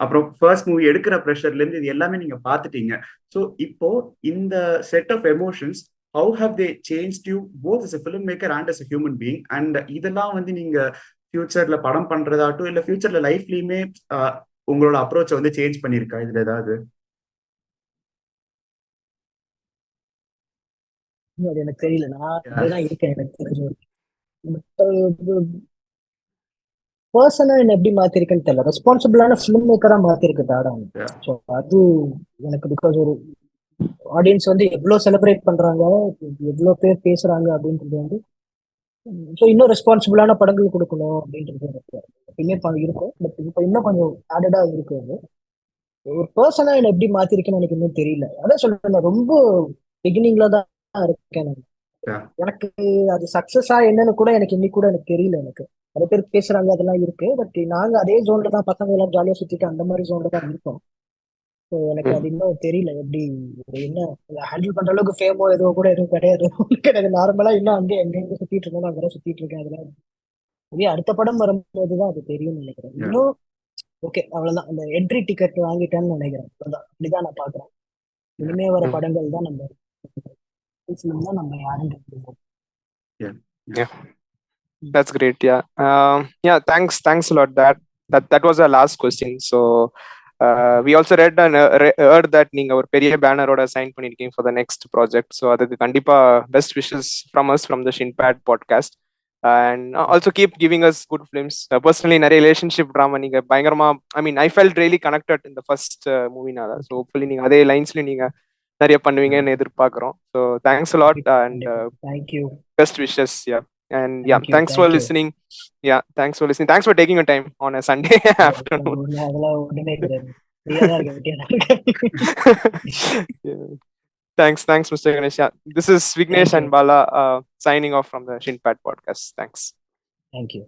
அப்புறம் ஃபர்ஸ்ட் மூவி எடுக்கிற ப்ரெஷர்ல இருந்து இது எல்லாமே நீங்க பார்த்துட்டீங்க. ஸோ இப்போ இந்த set of emotions how have they changed you both as a filmmaker and as a human being? And இதெல்லாம் வந்து நீங்க ஃபியூச்சர்ல படம் பண்றதாட்டும் இல்ல ஃபியூச்சர்ல லைஃப்லயுமே உங்களோட அப்ரோச்சை வந்து சேஞ்ச் பண்ணிருக்கா இதுல ஏதாவது? அது எனக்கு தெரியல, நான் இப்படிதான் இருக்கேன். எனக்கு தெரிஞ்ச பர்சனா என்ன எப்படி மாத்திருக்கேன்னு தெரியல. ரெஸ்பான்சிபிளான ஃபிலிம் மேக்கரா மாத்திருக்கு டாடா. ஸோ அது எனக்கு பிகாஸ் ஒரு ஆடியன்ஸ் வந்து எவ்வளவு செலிப்ரேட் பண்றாங்க, எவ்வளவு பேர் பேசுறாங்க அப்படின்றது வந்து, ஸோ இன்னும் ரெஸ்பான்சிபிளான படங்கள் கொடுக்கணும் அப்படின்றது எனக்கு எப்பயுமே இருக்கும். பட் இப்போ இன்னும் கொஞ்சம் ஆடடா இருக்கு. அது ஒரு பர்சனா என்ன எப்படி மாத்திருக்கேன்னு எனக்கு இன்னும் தெரியல. அதான் சொல்றேன், ரொம்ப பிகினிங்ல தான் இருக்கேன் நான். எனக்கு அது சக்சஸா என்னன்னு கூட எனக்கு இன்னைக்கு கூட எனக்கு தெரியல. எனக்கு நிறைய பேர் பேசுறாங்க, அதெல்லாம் இருக்கு. பட் நாங்க அதே ஜோன்ல தான், பசங்க எல்லாம் ஜாலியா சுத்திட்டு அந்த மாதிரி ஜோன்ல தான் இருக்கோம். ஸோ எனக்கு அது இன்னும் தெரியல எப்படி என்ன ஹேண்டில் பண்ற அளவுக்கு ஃபேமோ ஏதோ கூட எதுவும் கிடையாது. கிடையாது, நார்மலா இன்னும் அங்கே எங்க சுத்திட்டு இருக்கோம், அங்கே சுத்திட்டு இருக்கேன். அதெல்லாம் இதே அடுத்த படம் வரும்போதுதான் அது தெரியும்னு நினைக்கிறேன். இன்னும் ஓகே, அவ்வளவுதான். அந்த என்ட்ரி டிக்கெட் வாங்கிட்டேன்னு நினைக்கிறேன். அவ்வளவுதான், அப்படிதான் நான் பாக்குறேன். இனிமே வர படங்கள் தான் நம்ம தான் நம்ம யாரும். That's great. Yeah, thanks a lot. That was our last question. So we also read and heard that நீங்க ஒரு பெரிய பேனரோட சைன் பண்ணிருக்கீங்க for the next project. So அதுக்கு கண்டிப்பா best wishes from us from the Shinpad podcast, and also keep giving us good films. Personally நிறைய relationship drama நீங்க பயங்கரமா, I mean I felt really connected in the first movie நால. So hopefully நீங்க அதே லைன்ஸ்ல நீங்க நிறைய பண்ணுவீங்கன்னு எதிர்பார்க்கிறோம். So thanks a lot and thank you, best wishes. And thanks for listening. Thanks for listening. Thanks for taking your time on a Sunday afternoon. Thanks Mr. Ganesh. This is Vignesh and Bala signing off from the Shinpad podcast. Thank you.